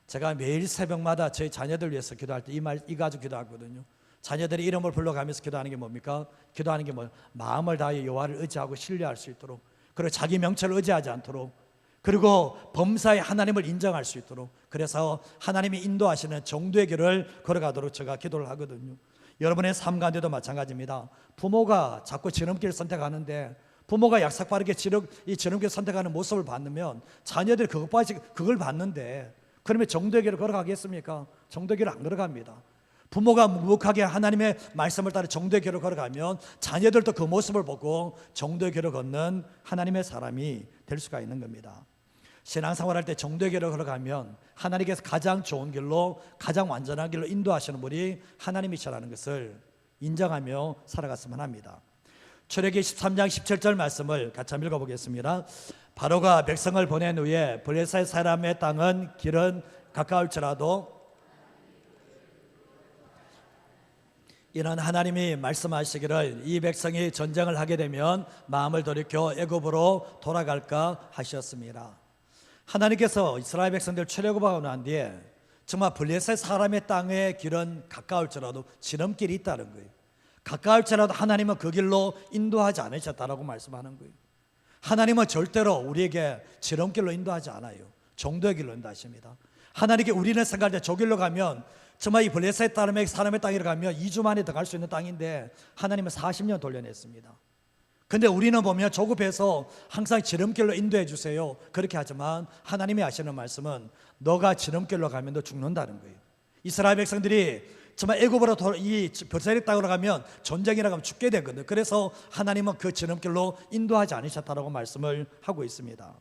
[SPEAKER 1] 제가 매일 새벽마다 저희 자녀들 위해서 기도할 때 이 가지고 기도하거든요. 자녀들이 이름을 불러가면서 기도하는 게 뭡니까? 기도하는 게 뭐예요? 마음을 다하여 여호와를 의지하고 신뢰할 수 있도록, 그리고 자기 명철을 의지하지 않도록, 그리고 범사의 하나님을 인정할 수 있도록, 그래서 하나님이 인도하시는 정도의 길을 걸어가도록 제가 기도를 하거든요. 여러분의 삶 가운데도 마찬가지입니다. 부모가 자꾸 지름길 선택하는데, 부모가 약삭 빠르게 이 지름길 선택하는 모습을 봤으면 자녀들이 그걸 봤는데 그러면 정도의 길을 걸어가겠습니까? 정도의 길을 안 걸어갑니다. 부모가 묵묵하게 하나님의 말씀을 따라 정도의 길을 걸어가면 자녀들도 그 모습을 보고 정도의 길을 걷는 하나님의 사람이 될 수가 있는 겁니다. 신앙생활할 때 정도의 길을 걸어가면 하나님께서 가장 좋은 길로, 가장 완전한 길로 인도하시는 분이 하나님이시라는 것을 인정하며 살아갔으면 합니다. 출애기 13장 17절 말씀을 같이 한번 읽어보겠습니다. 바로가 백성을 보낸 후에 블레셋 사람의 땅은 길은 가까울지라도 이는 하나님이 말씀하시기를 이 백성이 전쟁을 하게 되면 마음을 돌이켜 애굽으로 돌아갈까 하셨습니다. 하나님께서 이스라엘 백성들 출애굽하고 난 뒤에 정말 블레셋 사람의 땅의 길은 가까울지라도 지름길이 있다는 거예요. 가까울지라도 하나님은 그 길로 인도하지 않으셨다라고 말씀하는 거예요. 하나님은 절대로 우리에게 지름길로 인도하지 않아요. 정도의 길로 인도하십니다. 하나님께 우리는 생각할 때 저 길로 가면 정말 이 블레셋 사람의 땅이라 가면 2주 만에 들어갈 수 있는 땅인데 하나님은 40년 돌려냈습니다. 근데 우리는 보면 조급해서 항상 지름길로 인도해 주세요 그렇게 하지만 하나님이 하시는 말씀은 너가 지름길로 가면 너 죽는다는 거예요. 이스라엘 백성들이 정말 애굽으로 이 블레셋 땅으로 가면 전쟁이라 하면 죽게 되거든요. 그래서 하나님은 그 지름길로 인도하지 않으셨다라고 말씀을 하고 있습니다.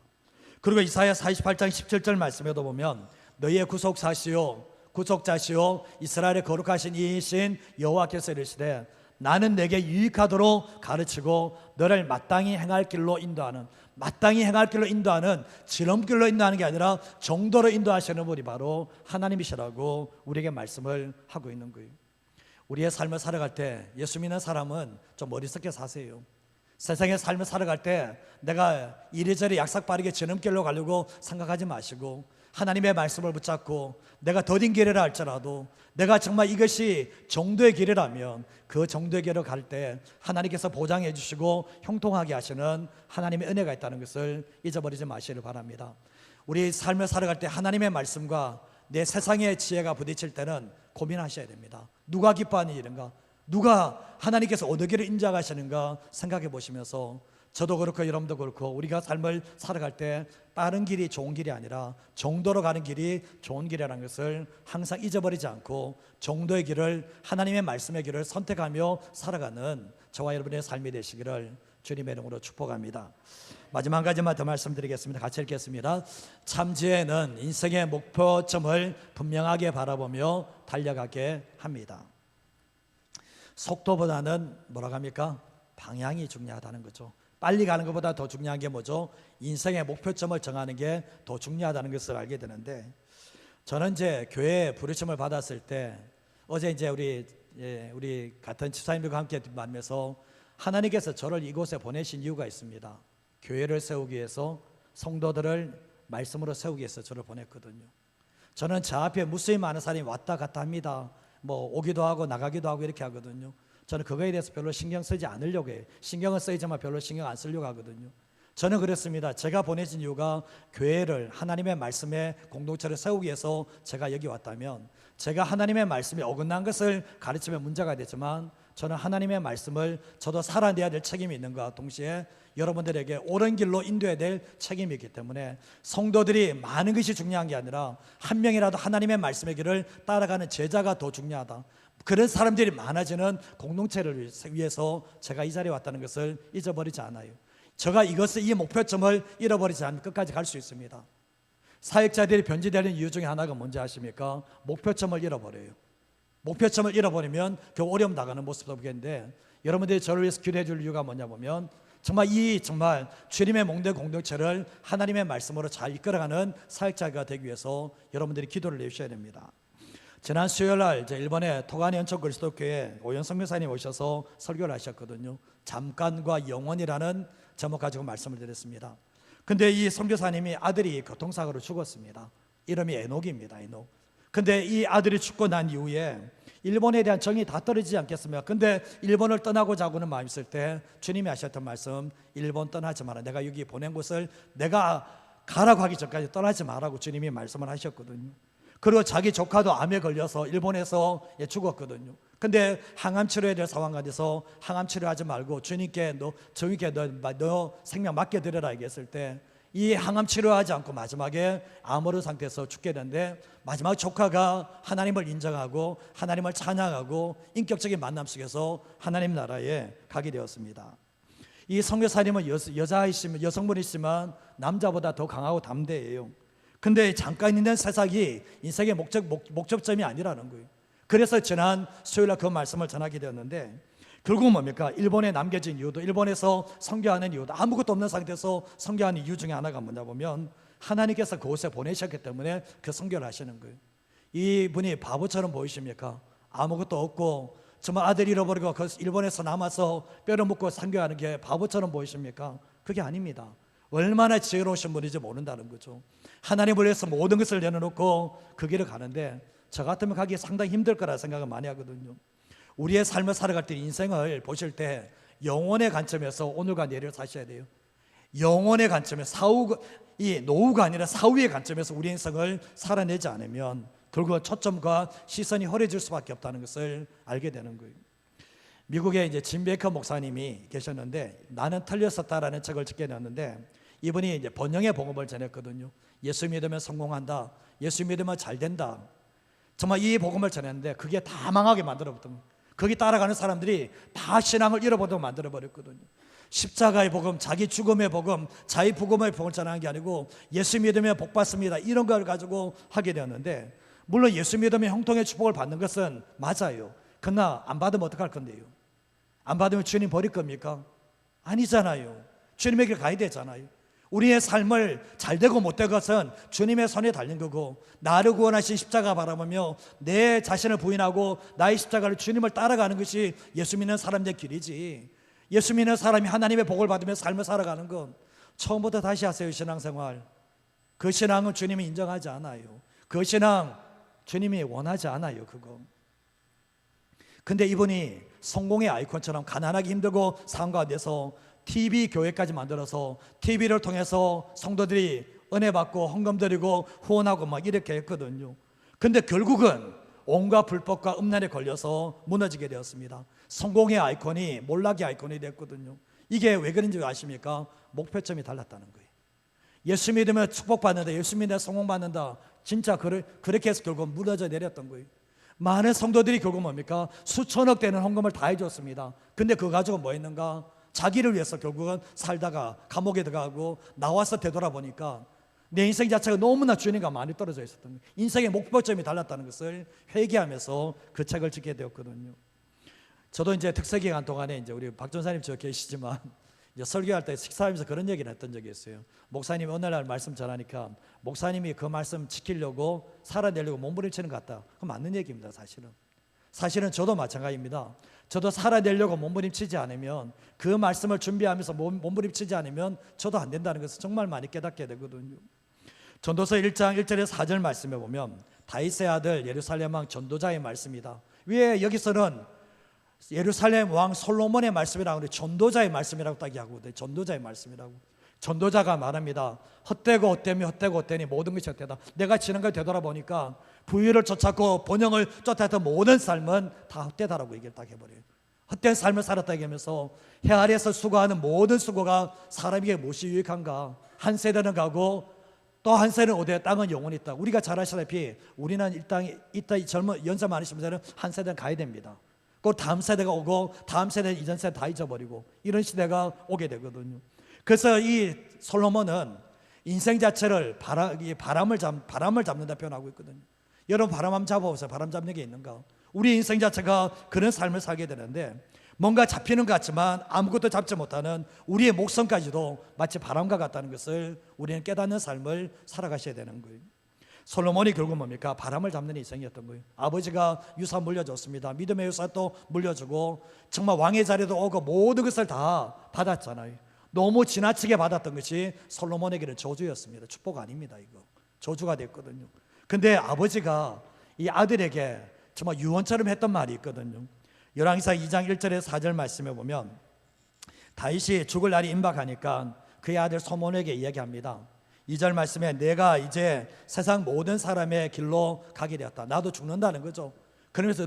[SPEAKER 1] 그리고 이사야 48장 17절 말씀에도 보면 너희의 구속자시오 이스라엘의 거룩하신 이이신 여호와께서 이르시되 나는 내게 유익하도록 가르치고 너를 마땅히 행할 길로 인도하는, 마땅히 행할 길로 인도하는, 지름길로 인도하는 게 아니라 정도로 인도하시는 분이 바로 하나님이시라고 우리에게 말씀을 하고 있는 거예요. 우리의 삶을 살아갈 때 예수 믿는 사람은 좀 어리석게 사세요. 세상의 삶을 살아갈 때 내가 이리저리 약삭빠르게 지름길로 가려고 생각하지 마시고 하나님의 말씀을 붙잡고 내가 더딘 길이라 할지라도 내가 정말 이것이 정도의 길이라면 그 정도의 길을 갈 때 하나님께서 보장해 주시고 형통하게 하시는 하나님의 은혜가 있다는 것을 잊어버리지 마시기를 바랍니다. 우리 삶을 살아갈 때 하나님의 말씀과 내 세상의 지혜가 부딪힐 때는 고민하셔야 됩니다. 누가 기뻐하는 일인가? 누가 하나님께서 어느 길을 인정하시는가 생각해 보시면서 저도 그렇고 여러분도 그렇고 우리가 삶을 살아갈 때 빠른 길이 좋은 길이 아니라 정도로 가는 길이 좋은 길이라는 것을 항상 잊어버리지 않고 정도의 길을, 하나님의 말씀의 길을 선택하며 살아가는 저와 여러분의 삶이 되시기를 주님의 이름으로 축복합니다. 마지막 한 가지만 더 말씀드리겠습니다. 같이 읽겠습니다. 참 지혜는 인생의 목표점을 분명하게 바라보며 달려가게 합니다. 속도보다는 뭐라고 합니까? 방향이 중요하다는 거죠. 빨리 가는 것보다 더 중요한 게 뭐죠? 인생의 목표점을 정하는 게 더 중요하다는 것을 알게 되는데, 저는 이제 교회에 부르심을 받았을 때 어제 이제 우리 같은 집사님들과 함께 만나면서 하나님께서 저를 이곳에 보내신 이유가 있습니다. 교회를 세우기 위해서, 성도들을 말씀으로 세우기 위해서 저를 보냈거든요. 저는 저 앞에 무수히 많은 사람이 왔다 갔다 합니다. 뭐 오기도 하고 나가기도 하고 이렇게 하거든요. 저는 그거에 대해서 별로 신경 쓰지 않으려고 해요. 신경은 쓰이지만 별로 신경 안 쓰려고 하거든요. 저는 그렇습니다. 제가 보내진 이유가 교회를, 하나님의 말씀의 공동체를 세우기 위해서 제가 여기 왔다면, 제가 하나님의 말씀에 어긋난 것을 가르치면 문제가 되지만 저는 하나님의 말씀을 저도 살아내야 될 책임이 있는 것과 동시에 여러분들에게 옳은 길로 인도해야 될 책임이 있기 때문에 성도들이 많은 것이 중요한 게 아니라 한 명이라도 하나님의 말씀의 길을 따라가는 제자가 더 중요하다. 그런 사람들이 많아지는 공동체를 위해서 제가 이 자리에 왔다는 것을 잊어버리지 않아요. 제가 이 목표점을 잃어버리지 않으면 끝까지 갈 수 있습니다. 사역자들이 변질되는 이유 중에 하나가 뭔지 아십니까? 목표점을 잃어버려요. 목표점을 잃어버리면 그 어려움 나가는 모습도 보겠는데, 여러분들이 저를 위해서 기도해 줄 이유가 뭐냐 보면 정말 주님의 몽대 공동체를 하나님의 말씀으로 잘 이끌어가는 사역자가 되기 위해서 여러분들이 기도를 내주셔야 됩니다. 지난 수요일날 일본의 토가니 연천 그리스도교회 오연성 교사님 오셔서 설교를 하셨거든요. 잠깐과 영원이라는 제목 가지고 말씀을 드렸습니다. 근데 이 선교사님이 아들이 교통사고로 죽었습니다. 이름이 에녹입니다. 에녹. 근데 이 아들이 죽고 난 이후에 일본에 대한 정이 다 떨어지지 않겠습니까? 근데 일본을 떠나고자 하고는 마음이 있을 때 주님이 하셨던 말씀, 일본 떠나지 마라. 내가 여기 보낸 곳을 내가 가라고 하기 전까지 떠나지 마라고 주님이 말씀을 하셨거든요. 그리고 자기 조카도 암에 걸려서 일본에서 죽었거든요. 근데 항암 치료해야 될 상황가 돼서 항암 치료하지 말고 주님께 너 생명 맡겨드려라 얘기했을 때 이 항암 치료하지 않고 마지막에 암으로 상태에서 죽게 되는데, 마지막 조카가 하나님을 인정하고 하나님을 찬양하고 인격적인 만남 속에서 하나님 나라에 가게 되었습니다. 이 선교사님은 여성분이시지만 남자보다 더 강하고 담대해요. 근데 잠깐 있는 세상이 인생의 목적점이 아니라는 거예요. 그래서 지난 수요일날 그 말씀을 전하게 되었는데, 결국은 뭡니까? 일본에 남겨진 이유도, 일본에서 선교하는 이유도, 아무것도 없는 상태에서 선교하는 이유 중에 하나가 뭐냐 보면 하나님께서 그곳에 보내셨기 때문에 그 선교를 하시는 거예요. 이분이 바보처럼 보이십니까? 아무것도 없고 정말 아들 잃어버리고 그 일본에서 남아서 뼈를 묻고 상교하는 게 바보처럼 보이십니까? 그게 아닙니다. 얼마나 지혜로우신 분인지 모른다는 거죠. 하나님을 위해서 모든 것을 내려놓고 그 길을 가는데 저 같으면 가기 상당히 힘들 거라 생각을 많이 하거든요. 우리의 삶을 살아갈 때 인생을 보실 때 영혼의 관점에서 오늘과 내일을 사셔야 돼요. 영혼의 관점에 이 노후가 아니라 사후의 관점에서 우리 인생을 살아내지 않으면 결국 초점과 시선이 허해질 수밖에 없다는 것을 알게 되는 거예요. 미국에 이제 짐 베이커 목사님이 계셨는데 나는 틀렸었다라는 책을 짓게 되었는데 이분이 이제 번영의 복음을 전했거든요. 예수 믿으면 성공한다. 예수 믿으면 잘 된다. 정말 이 복음을 전했는데 그게 다 망하게 만들어버렸던 거예요. 거기 따라가는 사람들이 다 신앙을 잃어버리도록 만들어버렸거든요. 십자가의 복음, 자기 죽음의 복음, 자기 복음의 복음을 전하는 게 아니고 예수 믿으면 복 받습니다. 이런 걸 가지고 하게 되었는데 물론 예수 믿으면 형통의 축복을 받는 것은 맞아요. 그러나 안 받으면 어떡할 건데요? 안 받으면 주님 버릴 겁니까? 아니잖아요. 주님의 길 가야 되잖아요. 우리의 삶을 잘되고 못된 것은 주님의 손에 달린 거고 나를 구원하신 십자가 바라보며 내 자신을 부인하고 나의 십자가를 주님을 따라가는 것이 예수 믿는 사람들의 길이지. 예수 믿는 사람이 하나님의 복을 받으며 삶을 살아가는 건 처음부터 다시 하세요. 신앙생활. 그 신앙은 주님이 인정하지 않아요. 그 신앙 주님이 원하지 않아요. 그거. 근데 이분이 성공의 아이콘처럼 가난하게 힘들고 삶 가운데서 TV 교회까지 만들어서 TV를 통해서 성도들이 은혜 받고 헌금 드리고 후원하고 막 이렇게 했거든요. 근데 결국은 온갖 불법과 음란에 걸려서 무너지게 되었습니다. 성공의 아이콘이 몰락의 아이콘이 됐거든요. 이게 왜 그런지 아십니까? 목표점이 달랐다는 거예요. 예수 믿으면 축복받는다, 예수 믿으면 성공받는다, 진짜 그렇게 해서 결국 무너져 내렸던 거예요. 많은 성도들이 결국 뭡니까? 수천억 되는 헌금을 다 해줬습니다. 근데 그거 가지고 뭐 했는가? 자기를 위해서 결국은 살다가 감옥에 들어가고 나와서 되돌아보니까 내 인생 자체가 너무나 주님과 많이 떨어져 있었던 거예요. 인생의 목표점이 달랐다는 것을 회개하면서 그 책을 짓게 되었거든요. 저도 이제 특세 기간 동안에 이제 우리 박 전사님 저 계시지만 이제 설교할 때 식사하면서 그런 얘기를 했던 적이 있어요. 목사님이 어느 날 말씀 전하니까 목사님이 그 말씀 지키려고 살아내려고 몸부림치는 것 같다. 그건 맞는 얘기입니다. 사실은 저도 마찬가지입니다. 저도 살아내려고 몸부림치지 않으면 그 말씀을 준비하면서 몸부림치지 않으면 저도 안 된다는 것을 정말 많이 깨닫게 되거든요. 전도서 1장 1절에서 4절 말씀에 보면 다윗의 아들 예루살렘 왕 전도자의 말씀이다. 왜 여기서는 예루살렘 왕 솔로몬의 말씀이라고 하는데 전도자의 말씀이라고 딱 하거든요. 전도자의 말씀이라고. 전도자가 말합니다. 헛되고 헛되니 모든 것이 헛되다. 내가 지난걸 되돌아보니까 부유를 쫓았고 번영을 쫓았던 모든 삶은 다 헛되다라고 얘기를 딱 해버려요. 헛된 삶을 살았다 얘기하면서 해 아래에서 수고하는 모든 수고가 사람에게 무엇이 유익한가. 한 세대는 가고 또 한 세대는 어디에 땅은 영원히 있다. 우리가 잘 아시다시피 우리는 이 젊은 연세 많으신 분들은 한 세대는 가야 됩니다. 그 다음 세대가 오고 다음 세대는 이전 세대 다 잊어버리고 이런 시대가 오게 되거든요. 그래서 이 솔로몬은 인생 자체를 바람을 잡는다 표현하고 있거든요. 여러분 바람 한번 잡아보세요. 바람 잡는 게 있는가? 우리 인생 자체가 그런 삶을 살게 되는데 뭔가 잡히는 것 같지만 아무것도 잡지 못하는 우리의 목성까지도 마치 바람과 같다는 것을 우리는 깨닫는 삶을 살아가셔야 되는 거예요. 솔로몬이 결국 뭡니까? 바람을 잡는 인생이었던 거예요. 아버지가 유산 물려줬습니다. 믿음의 유산도 물려주고 정말 왕의 자리도 오고 모든 것을 다 받았잖아요. 너무 지나치게 받았던 것이 솔로몬에게는 저주였습니다. 축복 아닙니다. 이거 저주가 됐거든요. 근데 아버지가 이 아들에게 정말 유언처럼 했던 말이 있거든요. 열왕기상 2장 1절에서 4절 말씀에 보면 다윗이 죽을 날이 임박하니까 그의 아들 솔로몬에게 이야기합니다. 2절 말씀에 내가 이제 세상 모든 사람의 길로 가게 되었다. 나도 죽는다는 거죠. 그러면서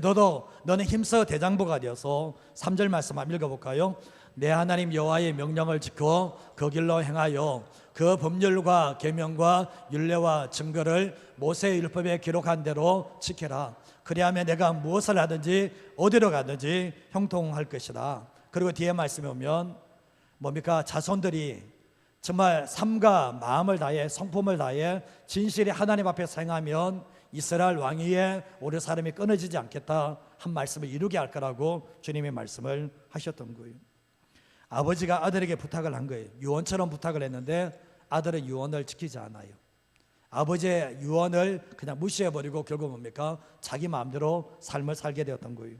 [SPEAKER 1] 너는 힘써 대장부가 되어서 3절 말씀 한번 읽어볼까요? 내 하나님 여호와의 명령을 지켜 그 길로 행하여 그 법률과 계명과 율례와 증거를 모세의 율법에 기록한 대로 지켜라. 그리하면 내가 무엇을 하든지 어디로 가든지 형통할 것이다. 그리고 뒤에 말씀에 오면 뭡니까? 자손들이 정말 삶과 마음을 다해 성품을 다해 진실이 하나님 앞에 행하면 이스라엘 왕위에 오래 사람이 끊어지지 않겠다 한 말씀을 이루게 할 거라고 주님의 말씀을 하셨던 거예요. 아버지가 아들에게 부탁을 한 거예요. 유언처럼 부탁을 했는데 아들은 유언을 지키지 않아요. 아버지의 유언을 그냥 무시해버리고 결국 뭡니까? 자기 마음대로 삶을 살게 되었던 거예요.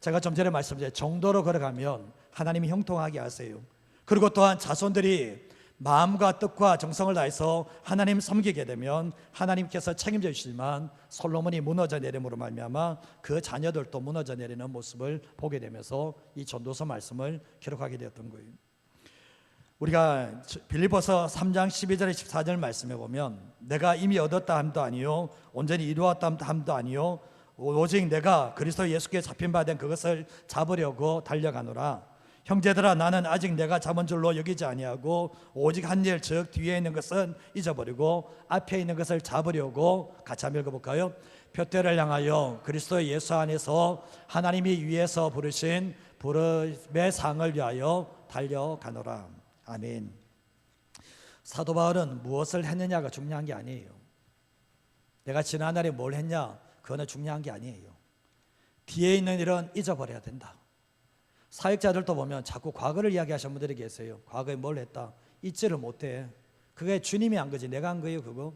[SPEAKER 1] 제가 좀 전에 말씀드린 정도로 걸어가면 하나님이 형통하게 하세요. 그리고 또한 자손들이 마음과 뜻과 정성을 다해서 하나님 섬기게 되면 하나님께서 책임져 주시지만 솔로몬이 무너져 내림으로 말미암아 그 자녀들도 무너져 내리는 모습을 보게 되면서 이 전도서 말씀을 기록하게 되었던 거예요. 우리가 빌립보서 3장 12절 14절 말씀에 보면 내가 이미 얻었다 함도 아니요 온전히 이루었다 함도 아니요 오직 내가 그리스도 예수께 잡힌 바 된 그것을 잡으려고 달려가노라. 형제들아 나는 아직 내가 잡은 줄로 여기지 아니하고 오직 한 일 즉 뒤에 있는 것은 잊어버리고 앞에 있는 것을 잡으려고 같이 한번 읽어볼까요? 표대를 향하여 그리스도 예수 안에서 하나님이 위에서 부르신 부름의 상을 위하여 달려가노라. 아멘. 사도 바울은 무엇을 했느냐가 중요한 게 아니에요. 내가 지난날에 뭘 했냐 그거는 중요한 게 아니에요. 뒤에 있는 일은 잊어버려야 된다. 사역자들도 보면 자꾸 과거를 이야기하시는 분들이 계세요. 과거에 뭘 했다 잊지를 못해. 그게 주님이 한 거지 내가 한 거예요. 그거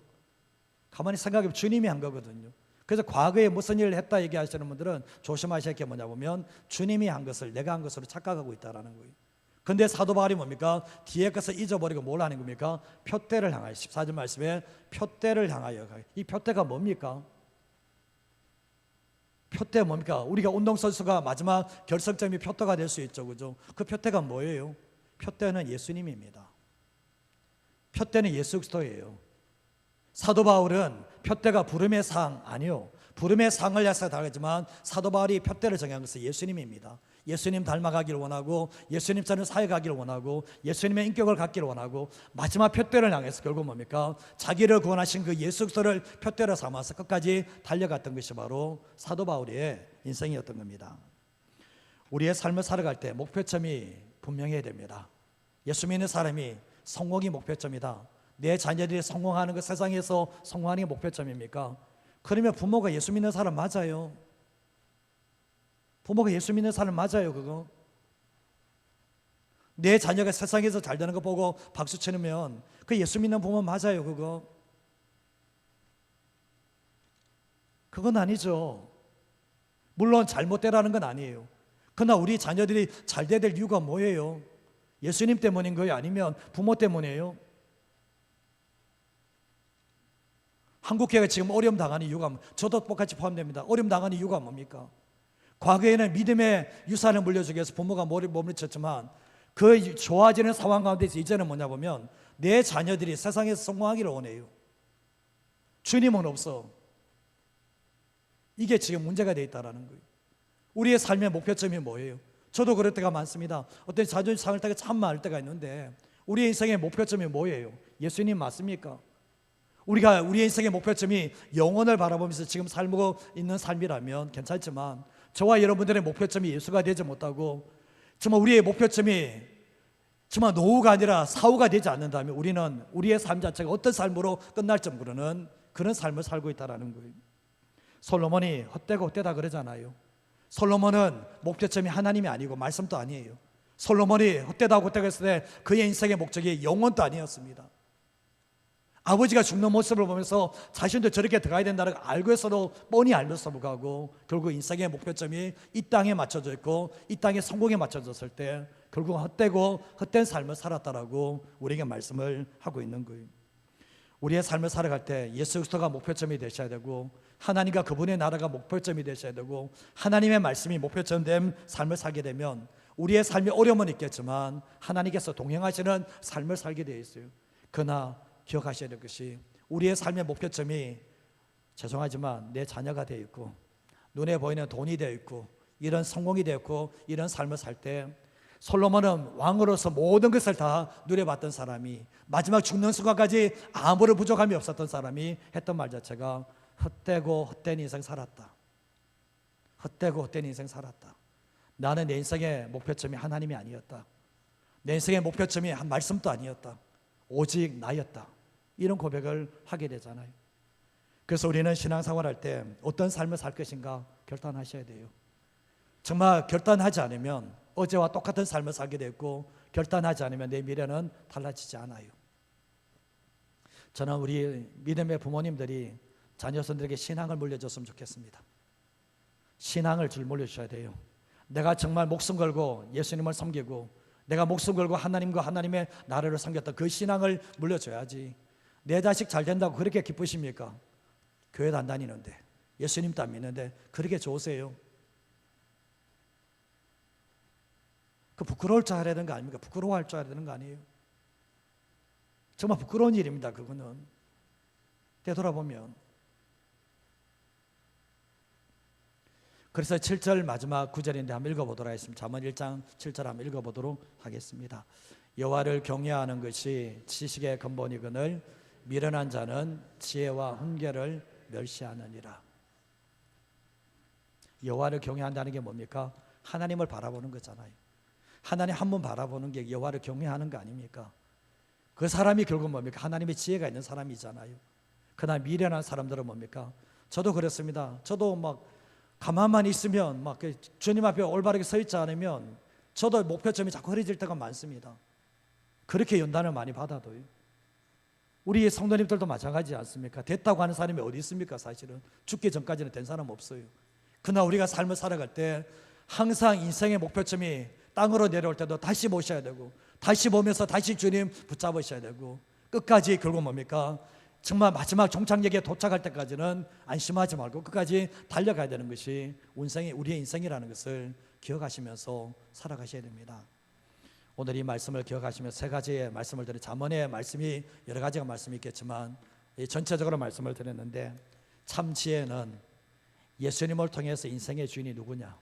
[SPEAKER 1] 가만히 생각해보면 주님이 한 거거든요. 그래서 과거에 무슨 일을 했다 얘기하시는 분들은 조심하셔야 할 게 뭐냐 보면 주님이 한 것을 내가 한 것으로 착각하고 있다는 거예요. 근데 사도 바울이 뭡니까? 뒤에 것을 잊어버리고 뭘 하는 겁니까? 표대를 향하여 14절 말씀에 표대를 향하여. 이 표대가 뭡니까? 표대 뭡니까? 우리가 운동선수가 마지막 결승점이 표대가 될 수 있죠. 그죠? 그 표대가 뭐예요? 표대는 예수님입니다. 표대는 예수 그리스도예요. 사도 바울은 표대가 부름의 상 아니요. 부름의 상을 위해서 달하지만 사도 바울이 표대를 정한 것은 예수님입니다. 예수님 닮아가기를 원하고 예수님처럼 사역하기를 원하고 예수님의 인격을 갖기를 원하고 마지막 표대를 향해서 결국 뭡니까? 자기를 구원하신 그 예수 그리스도를 표대로 삼아서 끝까지 달려갔던 것이 바로 사도 바울의 인생이었던 겁니다. 우리의 삶을 살아갈 때 목표점이 분명해야 됩니다. 예수 믿는 사람이 성공이 목표점이다. 내 자녀들이 성공하는 것 세상에서 성공하는 게 목표점입니까? 그러면 부모가 예수 믿는 사람 맞아요. 부모가 예수 믿는 사람 맞아요. 그거 내 자녀가 세상에서 잘 되는 거 보고 박수 치면 그 예수 믿는 부모 맞아요. 그건 아니죠. 물론 잘못되라는 건 아니에요. 그러나 우리 자녀들이 잘 돼야 될 이유가 뭐예요? 예수님 때문인 거예요? 아니면 부모 때문이에요? 한국교회가 지금 어려움 당하는 이유가 저도 똑같이 포함됩니다. 어려움 당하는 이유가 뭡니까? 과거에는 믿음의 유산을 물려주기 위해서 부모가 몸부림쳤지만 그 좋아지는 상황 가운데서 이제는 뭐냐 보면 내 자녀들이 세상에서 성공하기를 원해요. 주님은 없어. 이게 지금 문제가 되어 있다는 거예요. 우리의 삶의 목표점이 뭐예요? 저도 그럴 때가 많습니다. 어떤 자존심 상할 때가 참 많을 때가 있는데 우리의 인생의 목표점이 뭐예요? 예수님 맞습니까? 우리가 우리의 인생의 목표점이 영혼을 바라보면서 지금 살고 있는 삶이라면 괜찮지만 저와 여러분들의 목표점이 예수가 되지 못하고 정말 우리의 목표점이 정말 노후가 아니라 사후가 되지 않는다면 우리는 우리의 삶 자체가 어떤 삶으로 끝날지 모르는 그런 삶을 살고 있다는 거예요. 솔로몬이 헛되고 헛되다 그러잖아요. 솔로몬은 목표점이 하나님이 아니고 말씀도 아니에요. 솔로몬이 헛되다 헛되다 했을 때 그의 인생의 목적이 영혼도 아니었습니다. 아버지가 죽는 모습을 보면서 자신도 저렇게 들어가야 된다는 걸 알고 있어도 뻔히 알면서 가고 결국 인생의 목표점이 이 땅에 맞춰져 있고 이 땅의 성공에 맞춰졌을 때 결국 헛되고 헛된 삶을 살았다라고 우리에게 말씀을 하고 있는 거예요. 우리의 삶을 살아갈 때 예수 그리스도가 목표점이 되셔야 되고 하나님과 그분의 나라가 목표점이 되셔야 되고 하나님의 말씀이 목표점 된 삶을 살게 되면 우리의 삶이 어려움은 있겠지만 하나님께서 동행하시는 삶을 살게 되어 있어요. 그러나 기억하셔야 될 것이 우리의 삶의 목표점이 죄송하지만 내 자녀가 되어 있고 눈에 보이는 돈이 되어 있고 이런 성공이 되어 있고 이런 삶을 살 때 솔로몬은 왕으로서 모든 것을 다 누려봤던 사람이 마지막 죽는 순간까지 아무런 부족함이 없었던 사람이 했던 말 자체가 헛되고 헛된 인생 살았다. 헛되고 헛된 인생 살았다. 나는 내 인생의 목표점이 하나님이 아니었다. 내 인생의 목표점이 한 말씀도 아니었다. 오직 나였다. 이런 고백을 하게 되잖아요. 그래서 우리는 신앙생활할 때 어떤 삶을 살 것인가 결단하셔야 돼요. 정말 결단하지 않으면 어제와 똑같은 삶을 살게 되고 결단하지 않으면 내 미래는 달라지지 않아요. 저는 우리 믿음의 부모님들이 자녀손들에게 신앙을 물려줬으면 좋겠습니다. 신앙을 줄 물려주셔야 돼요. 내가 정말 목숨 걸고 예수님을 섬기고 내가 목숨 걸고 하나님과 하나님의 나라를 섬겼던 그 신앙을 물려줘야지. 내 자식 잘 된다고 그렇게 기쁘십니까? 교회도 안 다니는데, 예수님도 안 믿는데 그렇게 좋으세요? 그 부끄러울 줄 알아야 되는 거 아닙니까? 부끄러워할 줄 알아야 되는 거 아니에요? 정말 부끄러운 일입니다. 그거는 되돌아보면. 그래서 7절 마지막 구절인데 한번 읽어보도록 하겠습니다. 잠언 1장 7절 한번 읽어보도록 하겠습니다. 여호와를 경외하는 것이 지식의 근본이거늘 미련한 자는 지혜와 훈계를 멸시하느니라. 여호와를 경외한다는 게 뭡니까? 하나님을 바라보는 거잖아요. 하나님 한 번 바라보는 게 여호와를 경외하는 거 아닙니까? 그 사람이 결국 뭡니까? 하나님의 지혜가 있는 사람이잖아요. 그러나 미련한 사람들은 뭡니까? 저도 그렇습니다. 저도 막 가만만 있으면 막 주님 앞에 올바르게 서 있지 않으면 저도 목표점이 자꾸 흐려질 때가 많습니다. 그렇게 연단을 많이 받아도요. 우리 성도님들도 마찬가지지 않습니까? 됐다고 하는 사람이 어디 있습니까? 사실은 죽기 전까지는 된 사람 없어요. 그러나 우리가 삶을 살아갈 때 항상 인생의 목표점이 땅으로 내려올 때도 다시 보셔야 되고, 다시 보면서 다시 주님 붙잡으셔야 되고, 끝까지 결국 뭡니까? 정말 마지막 종착역에 도착할 때까지는 안심하지 말고 끝까지 달려가야 되는 것이 우리의 인생이라는 것을 기억하시면서 살아가셔야 됩니다. 오늘 이 말씀을 기억하시면서 세 가지의 말씀을 드린, 잠언의 말씀이 여러 가지가 말씀이 있겠지만 전체적으로 말씀을 드렸는데, 참 지혜는 예수님을 통해서 인생의 주인이 누구냐,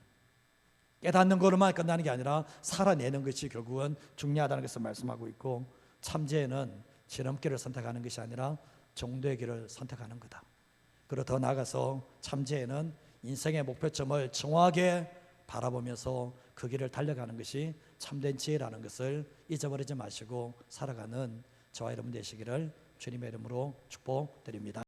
[SPEAKER 1] 깨닫는 것으로만 끝나는 게 아니라 살아내는 것이 결국은 중요하다는 것을 말씀하고 있고, 참 지혜는 지름길을 선택하는 것이 아니라 정도의 길을 선택하는 거다. 그리고 더 나아가서 참 지혜는 인생의 목표점을 정확하게 바라보면서 그 길을 달려가는 것이 참된 지혜라는 것을 잊어버리지 마시고 살아가는 저와 여러분 되시기를 주님의 이름으로 축복드립니다.